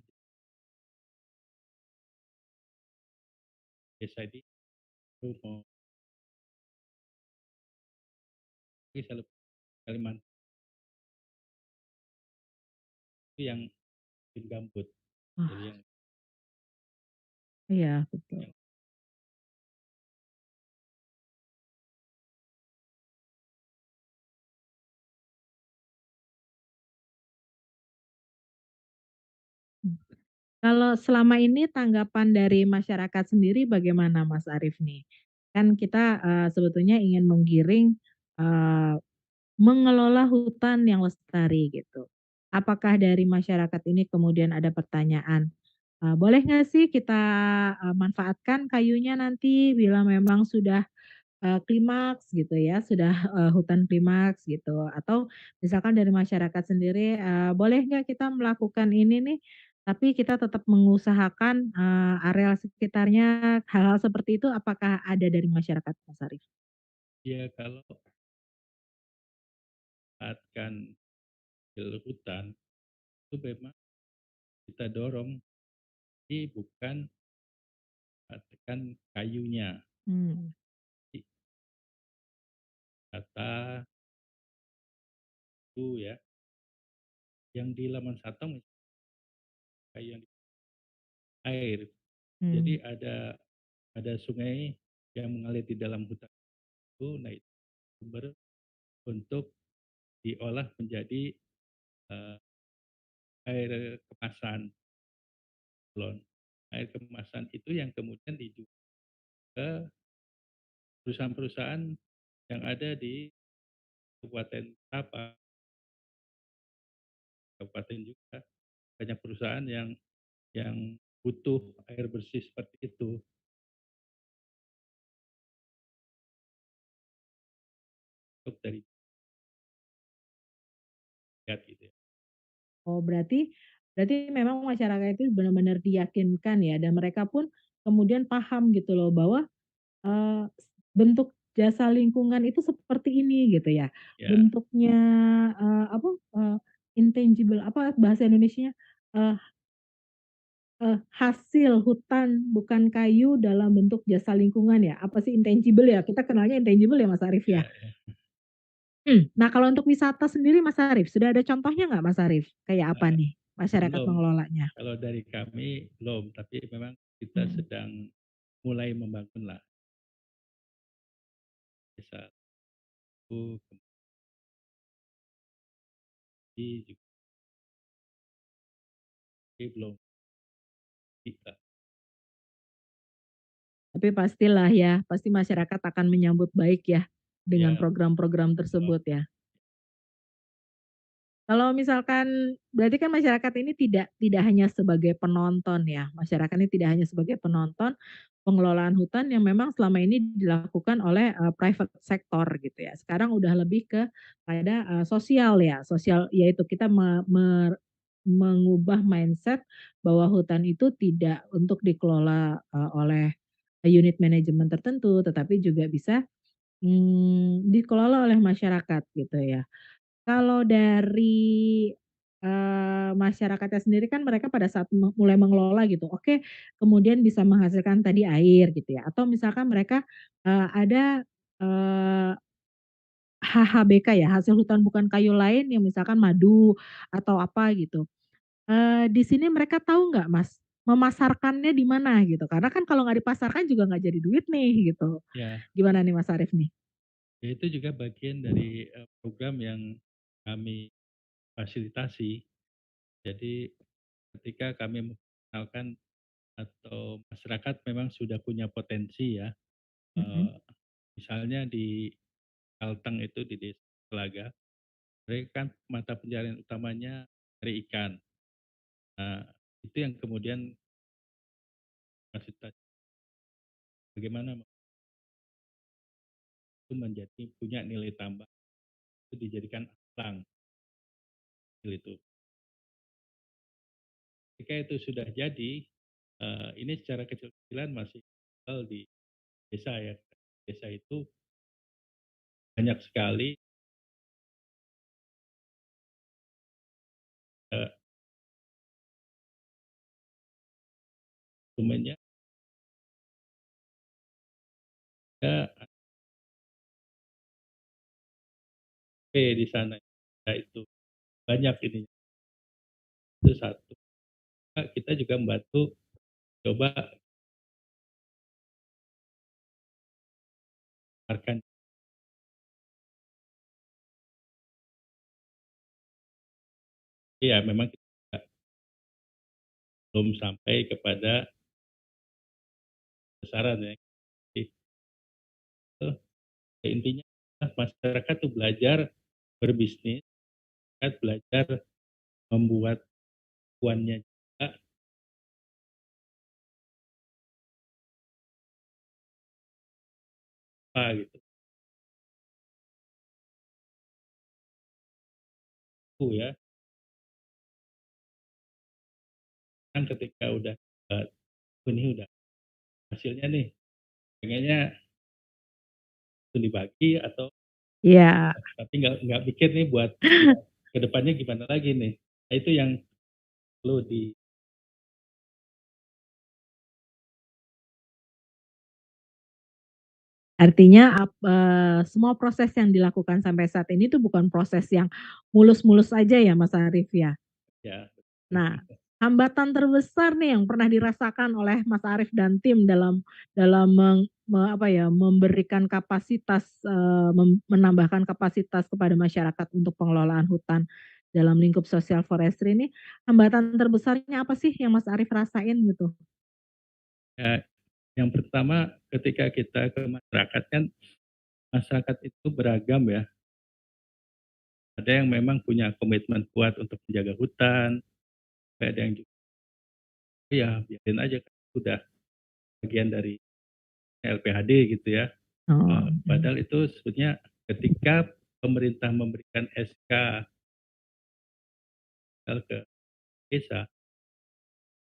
desa ini itu mau Kalimantan itu yang bikin gambut. Jadi Wah, yang iya betul. yang Mmm. Kalau selama ini tanggapan dari masyarakat sendiri bagaimana Mas Arief nih? Kan kita, sebetulnya ingin menggiring, eee, mengelola hutan yang lestari gitu. Apakah dari masyarakat ini kemudian ada pertanyaan, "Boleh nggak sih kita, manfaatkan kayunya nanti bila memang sudah klimaks gitu ya, sudah, hutan klimaks gitu atau misalkan dari masyarakat sendiri, "Boleh nggak kita melakukan ini nih, tapi kita tetap mengusahakan, areal sekitarnya." Hal-hal seperti itu apakah ada dari masyarakat, Mas Arief? dia kalau manfaatkan hutan, itu memang kita dorong, tapi bukan manfaatkan kayunya. Mmm, Jadi kata itu ya, yang di Laman Satong kayu yang air. Jadi mmm, ada sungai yang mengalir di dalam hutan itu, nah itu sumber untuk diolah menjadi, eee, air kemasan galon. Air kemasan itu yang kemudian dijual ke perusahaan-perusahaan yang ada di Kabupaten Sabah, kabupaten juga banyak perusahaan yang butuh air bersih seperti itu untuk dari rakyat gitu ya. oh berarti berarti memang masyarakat itu benar-benar diyakinkan ya dan mereka pun kemudian paham gitu loh bahwa bentuk jasa lingkungan itu seperti ini gitu ya, Ya, bentuknya, apa, intangible apa bahasa Indonesianya, eee hasil hutan bukan kayu dalam bentuk jasa lingkungan ya, apa sih intangible ya? Kita kenalnya intangible ya Mas Arief ya? ya, ya, Nah kalau untuk wisata sendiri Mas Arief, sudah ada contohnya nggak Mas Arief? Kayak apa nih masyarakat belum. mengelolanya? Kalau dari kami belum, tapi memang kita Mhm. sedang mulai membangunlah desa itu, kembali juga belum bisa. Tapi pastilah ya, pasti masyarakat akan menyambut baik ya, dengan Ya, program-program belum. tersebut ya? Kalau misalkan berarti kan masyarakat ini tidak hanya sebagai penonton ya, masyarakat ini tidak hanya sebagai penonton pengelolaan hutan yang memang selama ini dilakukan oleh, private sector gitu ya. Sekarang udah lebih pada, sosial ya, sosial yaitu kita mengubah mindset bahwa hutan itu tidak untuk dikelola, oleh unit manajemen tertentu, tetapi juga bisa, dikelola oleh masyarakat gitu ya. Kalau dari, masyarakatnya sendiri kan mereka pada saat mulai mengelola gitu, oke, kemudian bisa menghasilkan tadi air gitu ya, atau misalkan mereka, ada, eee, HHBK ya, hasil hutan bukan kayu lain yang misalkan madu atau apa gitu. Di sini mereka tahu nggak Mas, memasarkannya di mana gitu? Karena kan kalau nggak dipasarkan juga nggak jadi duit nih gitu. Ya, Gimana nih Mas Arief nih? ya itu juga bagian dari, program yang kami fasilitasi. Jadi ketika kami memperkenalkan atau masyarakat memang sudah punya potensi ya, Mhm. eee, misalnya di Kalteng itu di Desa Telaga, mereka kan mata pencaharian utamanya dari ikan. Nah, itu yang kemudian fasilitasi bagaimana itu menjadi punya nilai tambah, itu dijadikan alang itu. Ketika itu sudah jadi, ini secara kecil-kecilan masih tinggal di desa ya. Desa itu banyak sekali, eee, instrumennya ada di sana. Nah itu banyak ini. itu satu. Kita juga membantu coba arkan iya memang kita belum sampai kepada besaran ya. Itu intinya masyarakat tuh belajar berbisnis, kan belajar membuat cuannya juga apa gitu. Itu ya, kan ketika udah dapat, ini udah hasilnya nih, pengennya itu dibagi atau Iya. tapi nggak pikir nih buat ke depannya gimana lagi nih. Nah, itu yang perlu di Artinya semua proses yang dilakukan sampai saat ini tuh bukan proses yang mulus-mulus aja ya Mas Arief ya? ya Nah, hambatan terbesar nih yang pernah dirasakan oleh Mas Arief dan tim dalam apa ya, memberikan kapasitas, menambahkan kapasitas kepada masyarakat untuk pengelolaan hutan dalam lingkup sosial forestry ini, hambatan terbesarnya apa sih yang Mas Arief rasain gitu? ya, yang pertama ketika kita ke masyarakat kan, masyarakat itu beragam ya. Ada yang memang punya komitmen kuat untuk menjaga hutan, ada yang juga, ya biarin aja kan udah bagian dari LPHD gitu ya. Oh, oke. Padahal itu sebetulnya ketika pemerintah memberikan SK ke desa,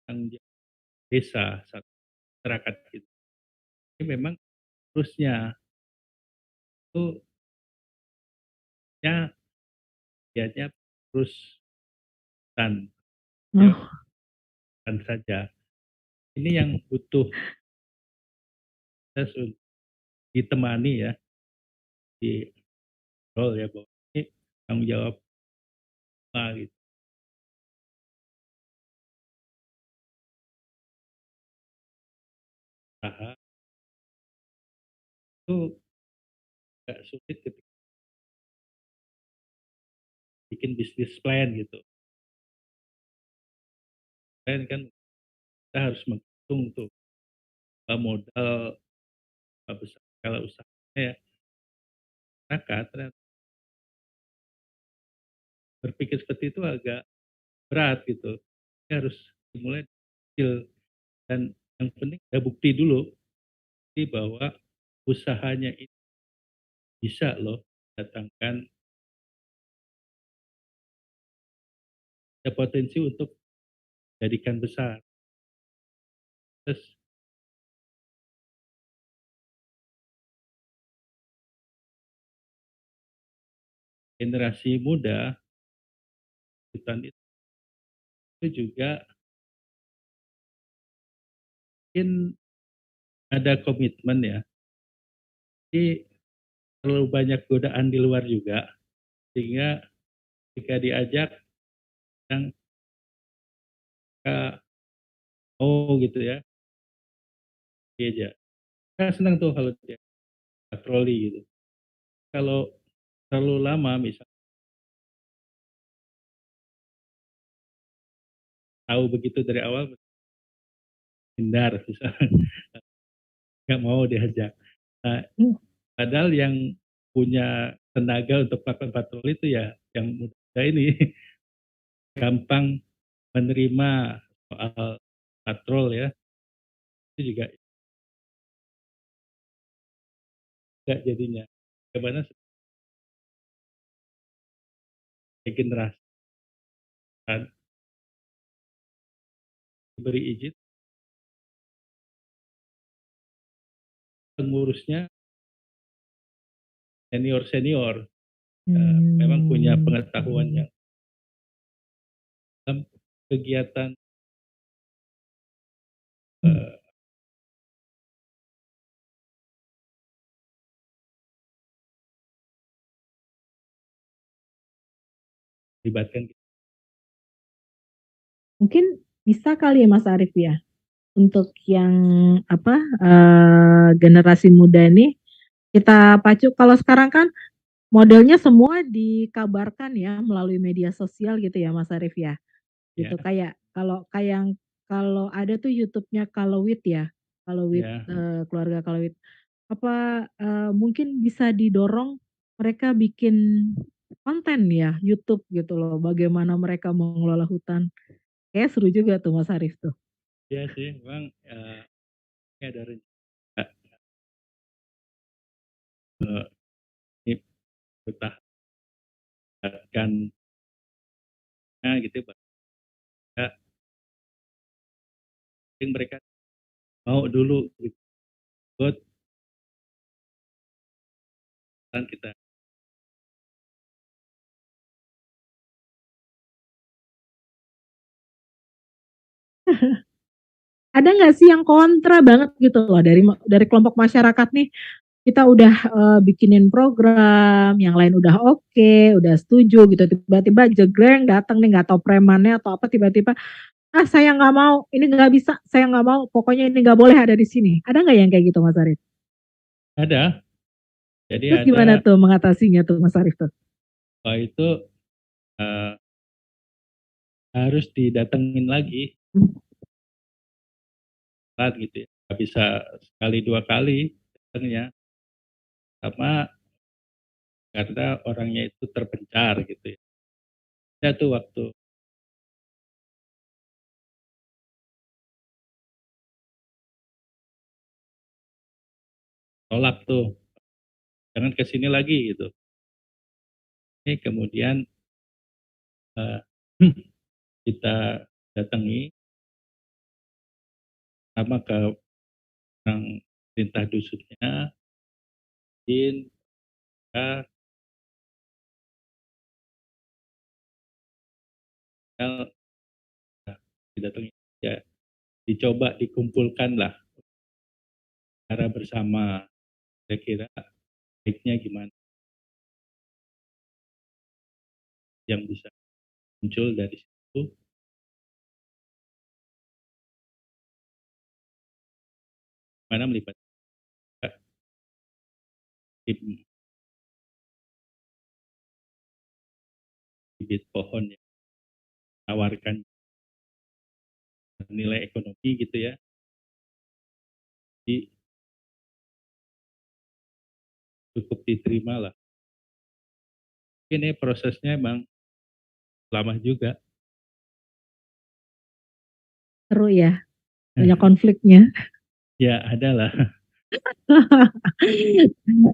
tanggung jawab desa, satu masyarakat gitu. Ini memang harusnya itu ya dianya terus hutan, ya Oh, hutan saja. Ini yang butuh proses untuk ditemani ya, di role ya bahwa ini tanggung jawab apa gitu. Usaha itu agak sulit ketika bikin bisnis plan gitu. Plan kan kita harus menghitung tuh modal besar skala usahanya ya. Maka ternyata berpikir seperti itu agak berat gitu. Kita harus dimulai kecil dan yang penting ada bukti dulu bukti bahwa usahanya ini bisa loh datangkan ada potensi untuk jadikan besar. Terus generasi muda hutan itu juga mungkin ada komitmen ya. Jadi terlalu banyak godaan di luar juga sehingga ketika diajak yang oh gitu ya diajak. Saya senang tuh kalau dia patroli gitu. Kalau terlalu lama misal tahu begitu dari awal hindar misalnya nggak mau diajak. Nah, padahal yang punya tenaga untuk melakukan patroli itu ya yang muda ini gampang menerima soal patrol ya itu juga enggak jadinya. Bagaimana generasi kan diberi izin pengurusnya senior-senior memang punya mmm, pengetahuan yang dalam kegiatan eh, libatkan Mungkin bisa kali ya Mas Arief ya, untuk yang apa, generasi muda ini kita pacu kalau sekarang kan modelnya semua dikabarkan ya melalui media sosial gitu ya Mas Arief ya, Ya, gitu. Kayak kalau ada tuh YouTube-nya Kalowit ya, Kalowit, ya, keluarga Kalowit. Apa, mungkin bisa didorong mereka bikin konten ya YouTube gitu loh, bagaimana mereka mengelola hutan. Kayaknya seru juga tuh Mas Arief tuh. ya sih memang, ini ada rencana, ini bertahankan gitu ya, mungkin mereka mau dulu ikut kan kita. Ada nggak sih yang kontra banget gitu loh dari kelompok masyarakat nih, kita udah, bikinin program, yang lain udah oke, udah setuju gitu, tiba-tiba jegreng datang nih nggak tahu premannya atau apa tiba-tiba, "Ah saya nggak mau, ini nggak bisa, saya nggak mau, pokoknya ini nggak boleh ada di sini." Ada nggak yang kayak gitu Mas Arief? Ada, jadi Terus ada, gimana tuh mengatasinya tuh Mas Arief tuh? itu eh, harus didatengin lagi saat gitu ya, nggak bisa sekali dua kali datangnya, sama karena orangnya itu terpencar gitu ya. Ada tuh waktu tolak tuh, jangan ke sini lagi gitu. Ini kemudian eh, kita datangi sama ke orang perintah dusunnya, izin kita tinggal, didatangi ya, dicoba dikumpulkan lah cara bersama, kira-kira baiknya gimana yang bisa muncul dari situ, mana melibatkan tim bibit pohon yang menawarkan nilai ekonomi gitu ya. Jadi cukup diterima lah. Ini prosesnya emang lama juga. Seru ya, banyak konfliknya. Ya ada lah.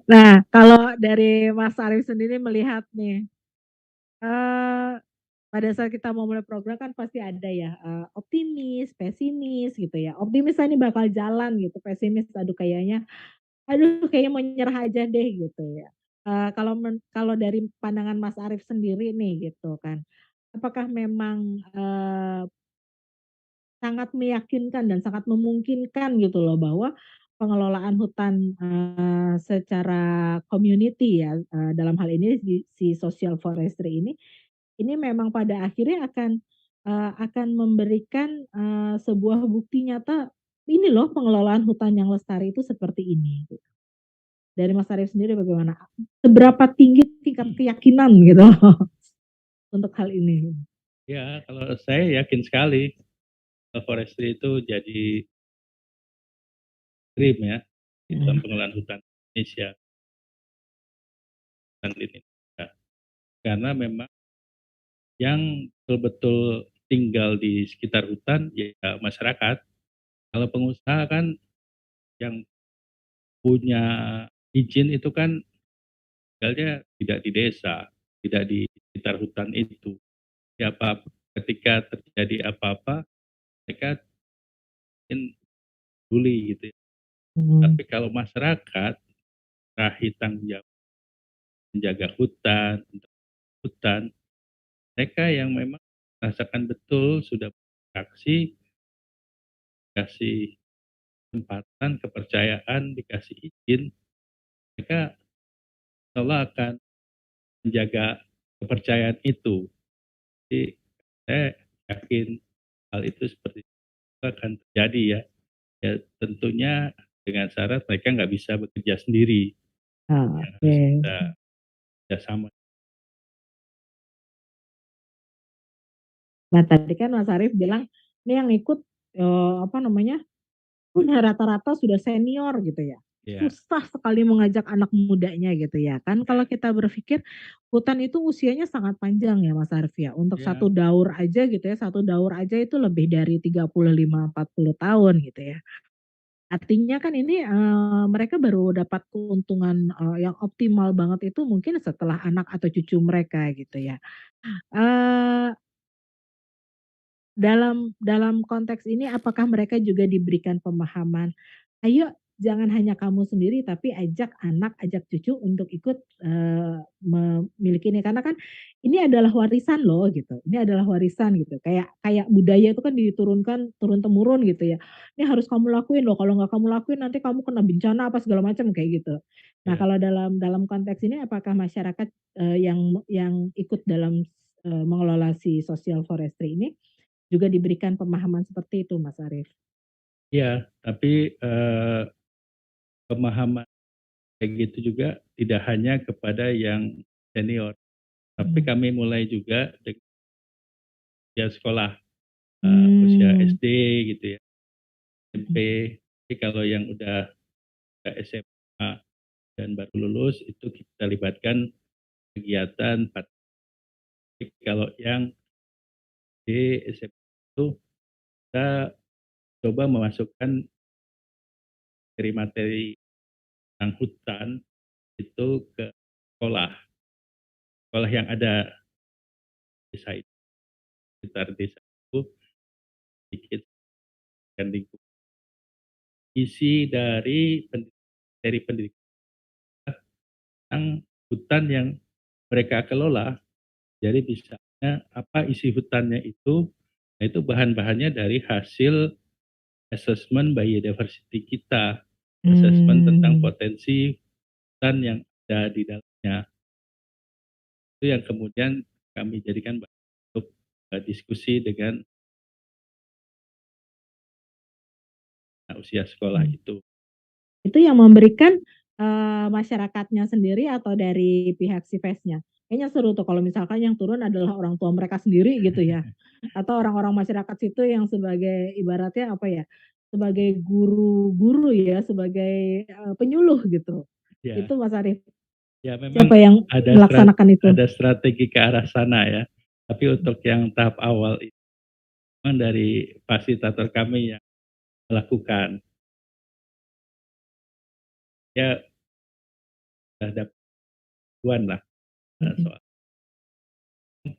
Nah, kalau dari Mas Arief sendiri melihat nih, eee, pada saat kita mau mulai program kan pasti ada ya, optimis, pesimis gitu ya. Optimis, "Ah, ini bakal jalan," gitu, pesimis, kayaknya mau nyerah aja deh," gitu ya. Kalau dari pandangan Mas Arief sendiri nih gitu kan, apakah memang, sangat meyakinkan dan sangat memungkinkan gitu loh bahwa pengelolaan hutan, secara community ya, dalam hal ini si social forestry ini memang pada akhirnya akan memberikan, sebuah bukti nyata, ini loh pengelolaan hutan yang lestari itu seperti ini, gitu. Dari Mas Arief sendiri bagaimana? Seberapa tinggi tingkat keyakinan gitu loh untuk hal ini? Ya kalau saya yakin sekali forestry itu jadi dream ya di dalam Mhm. pengelolaan hutan Indonesia, hutan lindung Indonesia. Karena memang yang betul-betul tinggal di sekitar hutan ya masyarakat. Kalau pengusaha kan yang punya izin itu kan tinggalnya tidak di desa, tidak di sekitar hutan itu. Siapa ketika terjadi apa-apa mereka mungkin peduli gitu ya. Mhm. Tapi kalau masyarakat terakhir tanggung jawab menjaga hutan, untuk hutan, mereka yang memang merasakan betul sudah beraksi, kasih kesempatan, kepercayaan, dikasih izin, mereka insya akan menjaga kepercayaan itu. Jadi saya yakin hal itu seperti itu akan terjadi ya. Ya tentunya dengan syarat mereka nggak bisa bekerja sendiri, Ah, yang harus oke. kita kerjasama. Nah, tadi kan Mas Arief bilang, ini yang ikut, apa namanya, rata-rata sudah senior gitu ya. Ya, Susah sekali mengajak anak mudanya gitu ya. Kan kalau ya, kita berpikir hutan itu usianya sangat panjang ya Mas Arief ya. Untuk ya, satu daur aja gitu ya, satu daur aja itu lebih dari 35-40 tahun gitu ya. Artinya kan ini mereka baru dapat keuntungan yang optimal banget itu mungkin setelah anak atau cucu mereka gitu ya. Eee dalam dalam konteks ini apakah mereka juga diberikan pemahaman, "Ayo jangan hanya kamu sendiri tapi ajak anak, ajak cucu untuk ikut, memiliki ini." Karena kan ini adalah warisan loh gitu, ini adalah warisan gitu, kayak kayak budaya itu kan diturunkan turun-temurun gitu ya. "Ini harus kamu lakuin loh, kalau nggak kamu lakuin nanti kamu kena bencana apa segala macam," kayak gitu. Nah ya. kalau dalam dalam konteks ini apakah masyarakat, yang ikut dalam, mengelola si social forestry ini juga diberikan pemahaman seperti itu, Mas Arief. Iya, tapi, pemahaman kayak gitu juga tidak hanya kepada yang senior, tapi Mhm. kami mulai juga dengan usia sekolah, usia Mmm, SD gitu ya, SMP. mhm. Tapi kalau yang udah ke SMA dan baru lulus itu kita libatkan kegiatan praktik. Kalau yang di SMA itu kita coba memasukkan materi-materi tentang hutan itu ke sekolah, sekolah yang ada desa itu, sekitar desa itu sedikit dan lingkup. Isi dari materi pendidikan tentang hutan yang mereka kelola, jadi misalnya apa isi hutannya itu, nah itu bahan-bahannya dari hasil assessment biodiversity kita, assessment tentang Mmm, potensi hutan yang ada di dalamnya. Itu yang kemudian kami jadikan bahan untuk diskusi dengan usia sekolah mhm. itu. Itu yang memberikan, masyarakatnya sendiri atau dari pihak Sivesnya? Kayaknya seru tuh kalau misalkan yang turun adalah orang tua mereka sendiri gitu ya, atau orang-orang masyarakat situ yang sebagai ibaratnya apa ya, sebagai guru-guru ya, sebagai, penyuluh gitu. Ya, Itu Mas Arief, ya memang siapa yang melaksanakan itu? ada strategi ke arah sana ya. Tapi untuk yang tahap awal itu memang dari fasilitator kami yang melakukan. Ya terhadap tuan lah, Mhm. soal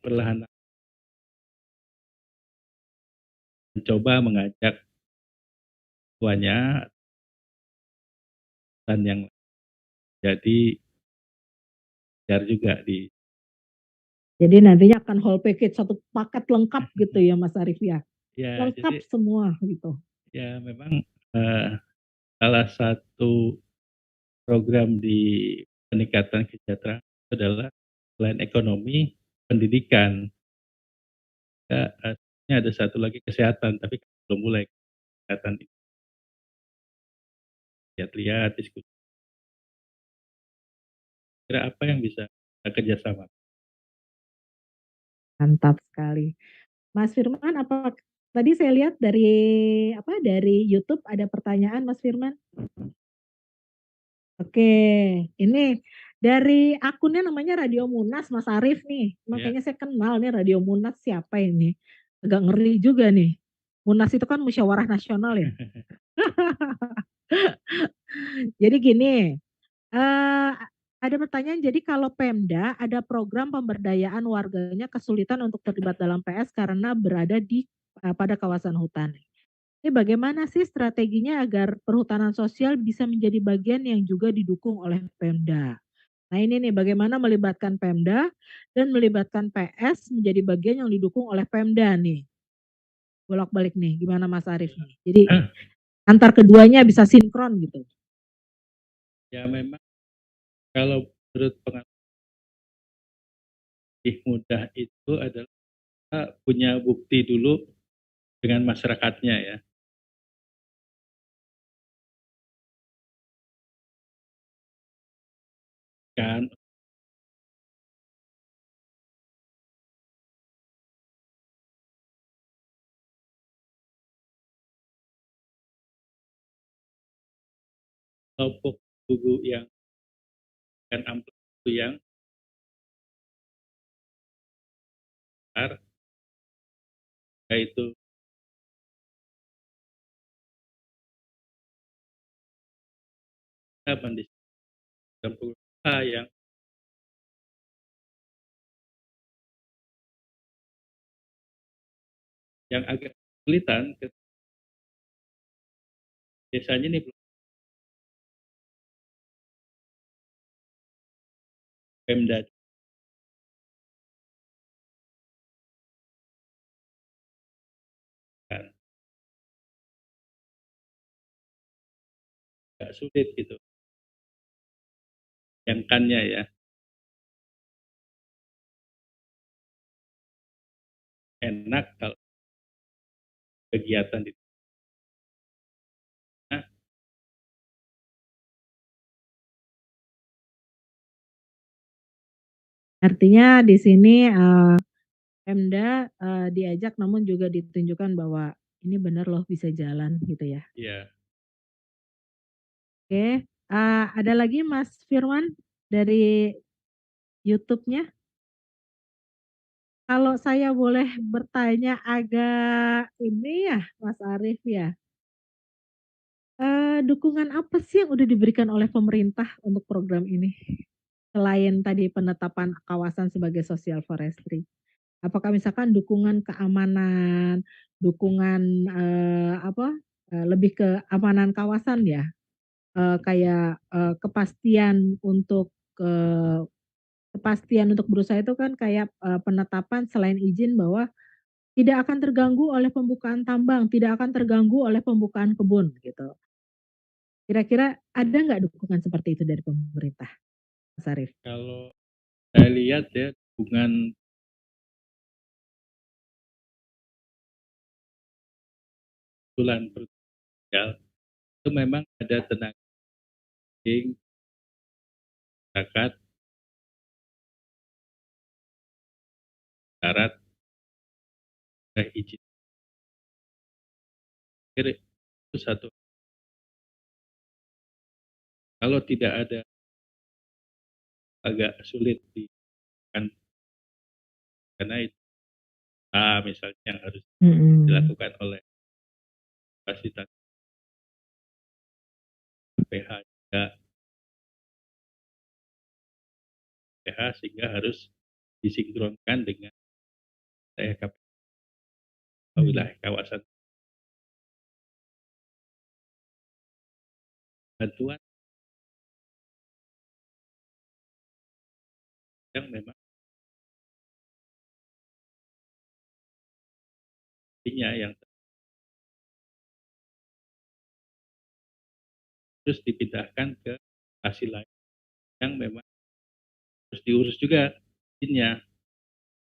perlahan mencoba mengajak tuanya dan yang jadi biar juga di Jadi nantinya akan whole package, satu paket lengkap gitu ya Mas Arief ya? ya Lengkap jadi semua gitu. ya memang, salah satu program di peningkatan kesejahteraan adalah selain ekonomi, pendidikan. Ya, sebenarnya ada satu lagi kesehatan, tapi belum mulai kesehatan itu. Lihat-lihat, diskusi, kira apa yang bisa kita kerjasama. Mantap sekali. Mas Firman, apa tadi saya lihat dari apa, dari YouTube ada pertanyaan Mas Firman? Oke, ini dari akunnya namanya Radio Munas Mas Arief nih, Ya, makanya saya kenal nih Radio Munas siapa ini, agak ngeri juga nih. Munas itu kan musyawarah nasional ya. Jadi gini, Eee, ada pertanyaan, jadi kalau Pemda ada program pemberdayaan warganya kesulitan untuk terlibat dalam PS karena berada di, pada kawasan hutan. Ini bagaimana sih strateginya agar perhutanan sosial bisa menjadi bagian yang juga didukung oleh Pemda? Nah ini nih bagaimana melibatkan Pemda dan melibatkan PS menjadi bagian yang didukung oleh Pemda nih, bolak-balik nih, gimana Mas Arief nih? Jadi antar keduanya bisa sinkron gitu. ya memang kalau menurut pengalaman lebih mudah itu adalah kita punya bukti dulu dengan masyarakatnya ya. Kan kelompok guru yang kan amplop itu yang besar, yaitu kita mendiskusikan yang agak kesulitan biasanya nih Pemda kan agak sulit gitu, yang kannya ya, enak kalau kegiatan di tengah. Artinya di sini, Pemda, diajak namun juga ditunjukkan bahwa ini benar loh bisa jalan gitu ya. Iya, Oke, ada lagi Mas Firman dari YouTube-nya? Kalau saya boleh bertanya agak ini ya Mas Arief ya, dukungan apa sih yang udah diberikan oleh pemerintah untuk program ini? Selain tadi penetapan kawasan sebagai social forestry. Apakah misalkan dukungan keamanan, dukungan, lebih ke amanan kawasan ya? Kayak, kepastian untuk berusaha itu kan kayak, penetapan selain izin bahwa tidak akan terganggu oleh pembukaan tambang, tidak akan terganggu oleh pembukaan kebun gitu. Kira-kira ada nggak dukungan seperti itu dari pemerintah, Mas Arief? kalau saya lihat ya hubungan bulan sosial itu memang ada tenaga pendidik, masyarakat, syarat, izin. Kira itu satu, kalau tidak ada agak sulit di kan karena itu misalnya yang harus Mhm. dilakukan oleh fasilitas PH juga PH sehingga harus disinkronkan dengan wilayah kawasan bantuan yang memang intinya yang terus dipindahkan ke lokasi lain yang memang harus diurus juga izinnya,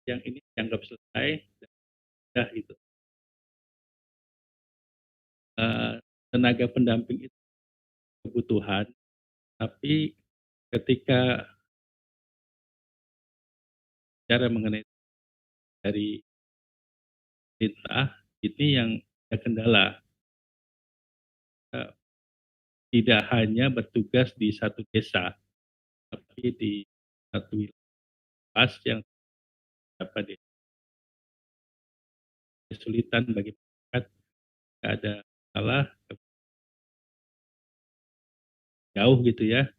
yang ini dianggap selesai dan sudah gitu. Eee, Tenaga pendamping itu kebutuhan, tapi ketika bicara mengenai dari pemerintah, ini yang ada kendala, eee, tidak hanya bertugas di satu desa, tapi di satu wilayah yang dapat kesulitan bagi masyarakat, ada masalah jauh gitu ya,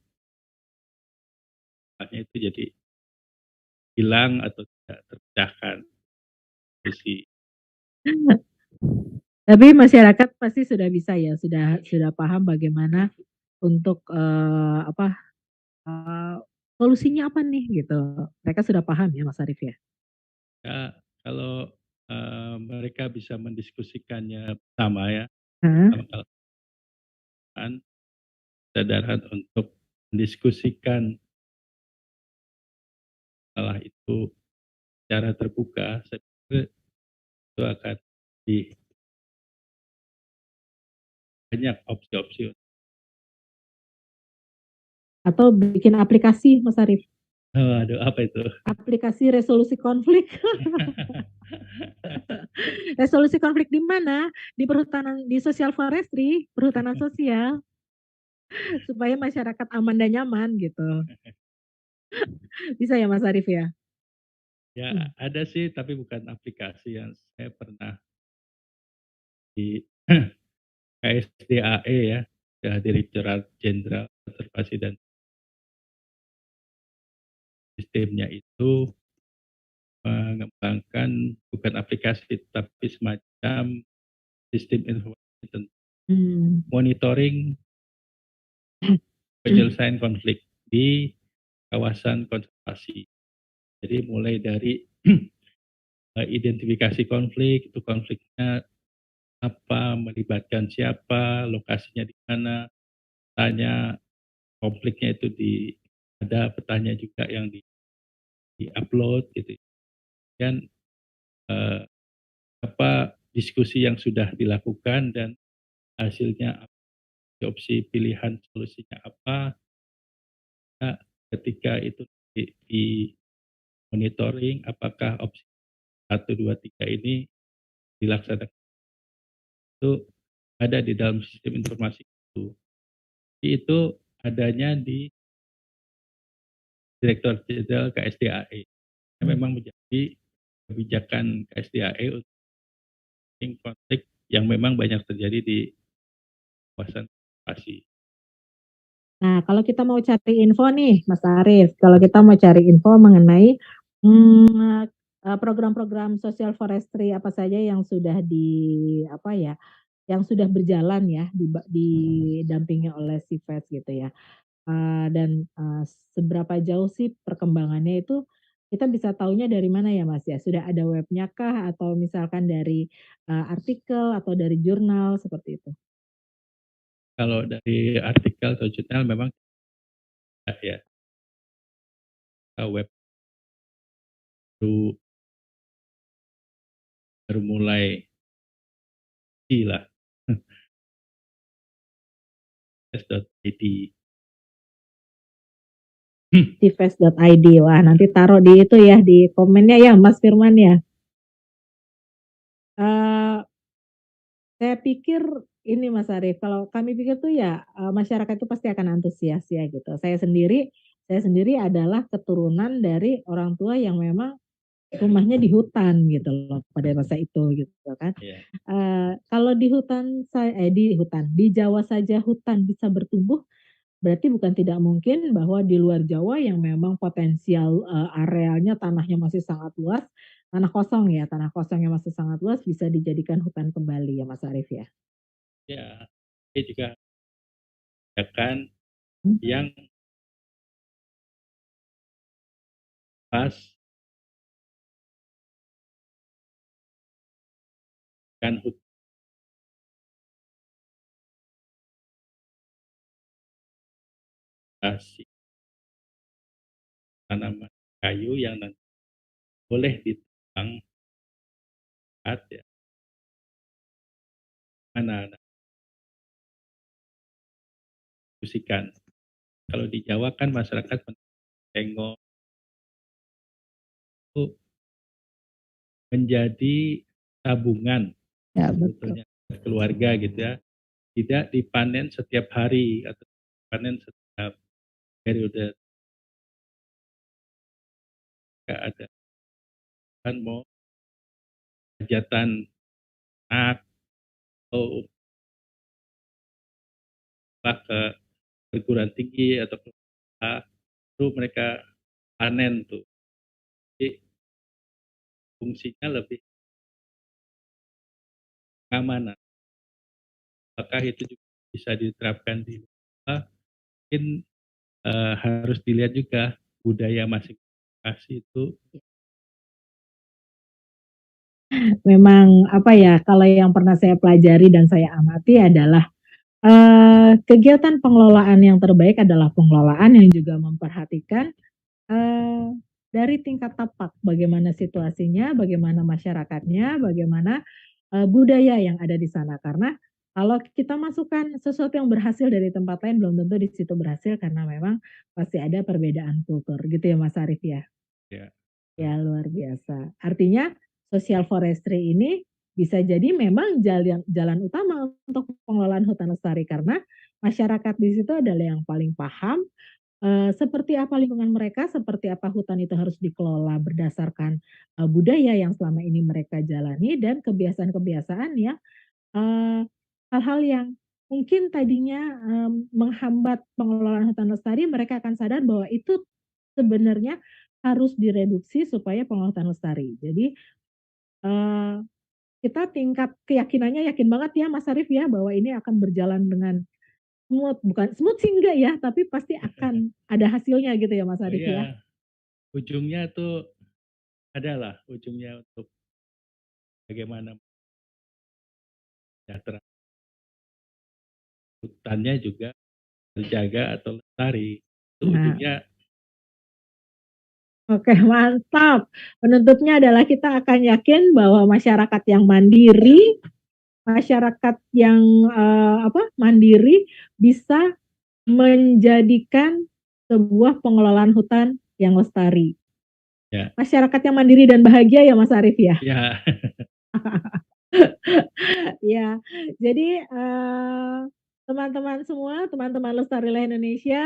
makanya itu jadi hilang atau tidak terpecahkan visi. Tapi masyarakat pasti sudah bisa ya, sudah paham bagaimana untuk, eee, solusinya apa nih gitu. Mereka sudah paham ya Mas Arief ya? Ya, kalau, mereka bisa mendiskusikannya bersama ya, Heeh. sama kawan kesadaran untuk mendiskusikan masalah itu secara terbuka, saya pikir itu akan lebih banyak opsi-opsi. Atau bikin aplikasi, Mas Arief. Waduh, apa itu? Aplikasi resolusi konflik. Resolusi konflik di mana? Di perhutanan, di social forestry, perhutanan sosial, supaya masyarakat aman dan nyaman gitu. Bisa ya Mas Arief ya? Ya, Hmm. ada sih, tapi bukan aplikasi yang saya pernah di KSDAE ya, ya Direktorat Jenderal Konservasi dan Sistemnya itu mengembangkan bukan aplikasi tapi semacam sistem informasi tentang Hmm. monitoring penyelesaian konflik di kawasan konservasi. Jadi mulai dari identifikasi konflik, itu konfliknya apa, melibatkan siapa, lokasinya di mana, tanya konfliknya itu ada petanya juga yang di-upload gitu. Dan eh, apa diskusi yang sudah dilakukan dan hasilnya opsi pilihan solusinya apa. Nah, ketika itu di monitoring apakah opsi 1, 2, 3 ini dilaksanakan, itu ada di dalam sistem informasi itu. Itu adanya di Direktur Jenderal KSDAE. Memang menjadi kebijakan KSDAE untuk konflik yang memang banyak terjadi di kawasan konservasi. Nah, kalau kita mau cari info nih, Mas Arief, kalau kita mau cari info mengenai program-program social forestry apa saja yang sudah apa ya, yang sudah berjalan ya, didampingi oleh CIFES gitu ya. Dan seberapa jauh sih perkembangannya itu kita bisa tahunya dari mana ya Mas ya? Sudah ada webnya kah atau misalkan dari artikel atau dari jurnal seperti itu? Kalau dari artikel atau jurnal memang ya web baru, baru mulai lah s.id. Cifes.id. Wah, nanti taruh di itu ya, di komennya ya Mas Firman ya. Uh, saya pikir ini Mas Arief, kalau kami pikir tuh ya masyarakat itu pasti akan antusias ya gitu. Saya sendiri adalah keturunan dari orang tua yang memang rumahnya di hutan gitu loh pada masa itu gitu kan. Yeah. Kalau di hutan di Jawa saja hutan bisa bertumbuh, berarti bukan tidak mungkin bahwa di luar Jawa yang memang potensial arealnya tanahnya masih sangat luas, tanah kosong yang masih sangat luas bisa dijadikan hutan kembali ya Mas Arief ya. Ya, ini juga akan Hmm. yang pas kan hutan tanaman kayu yang nanti boleh ditebang ya. Mana diskusikan. Kalau di Jawa kan masyarakat tengok itu menjadi tabungan Ya betul. sebetulnya keluarga gitu ya. Tidak dipanen setiap hari atau panen setiap periode. Nggak ada kan mau hajatan anak atau ke perguruan tinggi atau ke itu mereka panen tuh. Jadi fungsinya lebih keamanan. Apakah itu juga bisa diterapkan di luar? Mungkin harus dilihat juga budaya masing-masing itu. Memang apa ya, kalau yang pernah saya pelajari dan saya amati adalah kegiatan pengelolaan yang terbaik adalah pengelolaan yang juga memperhatikan dari tingkat tapak, bagaimana situasinya, bagaimana masyarakatnya, bagaimana budaya yang ada di sana. Karena Kalau kita masukkan sesuatu yang berhasil dari tempat lain, belum tentu di situ berhasil karena memang pasti ada perbedaan kultur gitu ya Mas Arief ya? Ya, Ya luar biasa. Artinya social forestry ini bisa jadi memang jalan utama untuk pengelolaan hutan lestari karena masyarakat di situ adalah yang paling paham, seperti apa lingkungan mereka, seperti apa hutan itu harus dikelola berdasarkan, budaya yang selama ini mereka jalani dan kebiasaan-kebiasaan yang, hal-hal yang mungkin tadinya, menghambat pengelolaan hutan lestari mereka akan sadar bahwa itu sebenarnya harus direduksi supaya pengelolaan hutan lestari. Jadi, eee, kita tingkat keyakinannya yakin banget ya Mas Arief ya bahwa ini akan berjalan dengan smooth, bukan smooth sih enggak ya, tapi pasti akan ada hasilnya gitu ya Mas oh Arief ya? iya, ujungnya tuh adalah ujungnya untuk bagaimana sejahtera hutannya juga terjaga atau lestari. Itu Nah, ujungnya oke mantap. Penutupnya adalah kita akan yakin bahwa masyarakat yang mandiri, masyarakat yang, mandiri bisa menjadikan sebuah pengelolaan hutan yang lestari. ya, Masyarakat yang mandiri dan bahagia ya Mas Arief ya? ya, Ya, jadi, teman-teman semua, teman-teman Lestarilah Indonesia,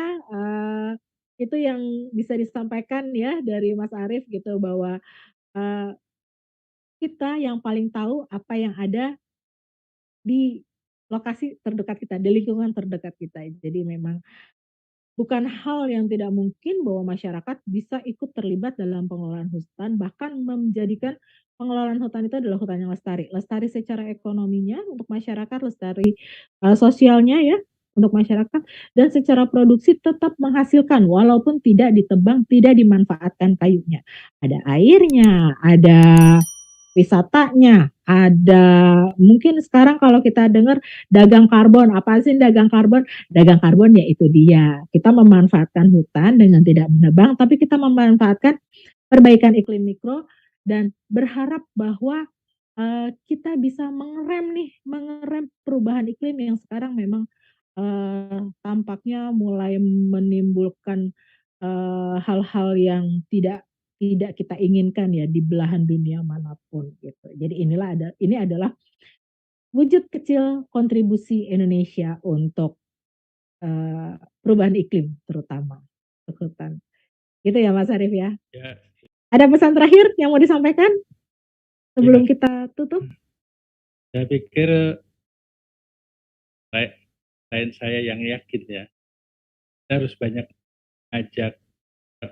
itu yang bisa disampaikan ya dari Mas Arief gitu bahwa, eee, kita yang paling tahu apa yang ada di lokasi terdekat kita, di lingkungan terdekat kita. Jadi memang bukan hal yang tidak mungkin bahwa masyarakat bisa ikut terlibat dalam pengelolaan hutan, bahkan menjadikan pengelolaan hutan itu adalah hutan yang lestari. Lestari secara ekonominya untuk masyarakat, lestari, sosialnya ya untuk masyarakat, dan secara produksi tetap menghasilkan walaupun tidak ditebang, tidak dimanfaatkan kayunya. Ada airnya, ada wisatanya, ada mungkin sekarang kalau kita dengar dagang karbon, apa sih dagang karbon? Dagang karbon ya itu dia, kita memanfaatkan hutan dengan tidak menebang, tapi kita memanfaatkan perbaikan iklim mikro dan berharap bahwa, kita bisa mengerem perubahan iklim yang sekarang memang, tampaknya mulai menimbulkan, hal-hal yang tidak tidak kita inginkan ya di belahan dunia manapun gitu. Jadi ini adalah wujud kecil kontribusi Indonesia untuk perubahan iklim terutama, untuk hutan. Gitu ya Mas Arief ya? ya, Ada pesan terakhir yang mau disampaikan sebelum ya. kita tutup? Saya pikir selain saya yang yakin ya, kita harus banyak ajak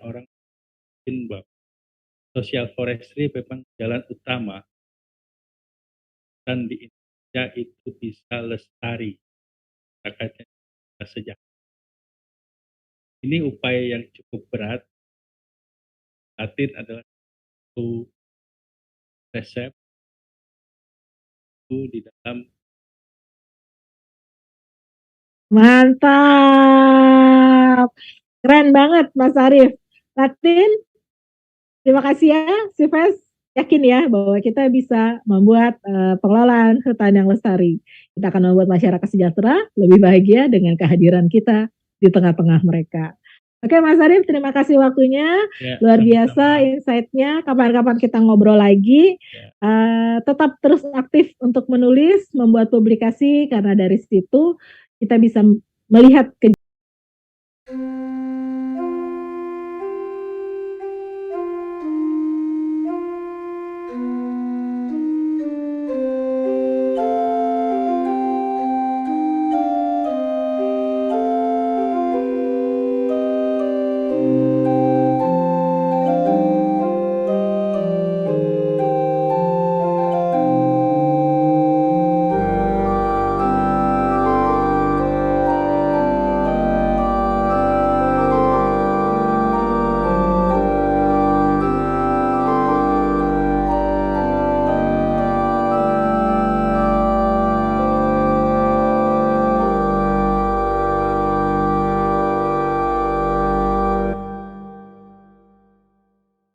orang mungkin bahwa social forestry memang jalan utama dan di Indonesia itu bisa lestari, masyarakatnya bisa sejahtera. Ini upaya yang cukup berat. Latin adalah satu resep itu di dalam Mantap, keren banget Mas Arief. Latin, terima kasih ya, Sifes. Yakin ya bahwa kita bisa membuat, pengelolaan hutan yang lestari. Kita akan membuat masyarakat sejahtera, lebih bahagia dengan kehadiran kita di tengah-tengah mereka. Oke Mas Arief, terima kasih waktunya, ya luar biasa sama-sama insight-nya, kapan-kapan kita ngobrol lagi. ya, Tetap terus aktif untuk menulis, membuat publikasi, karena dari situ kita bisa melihat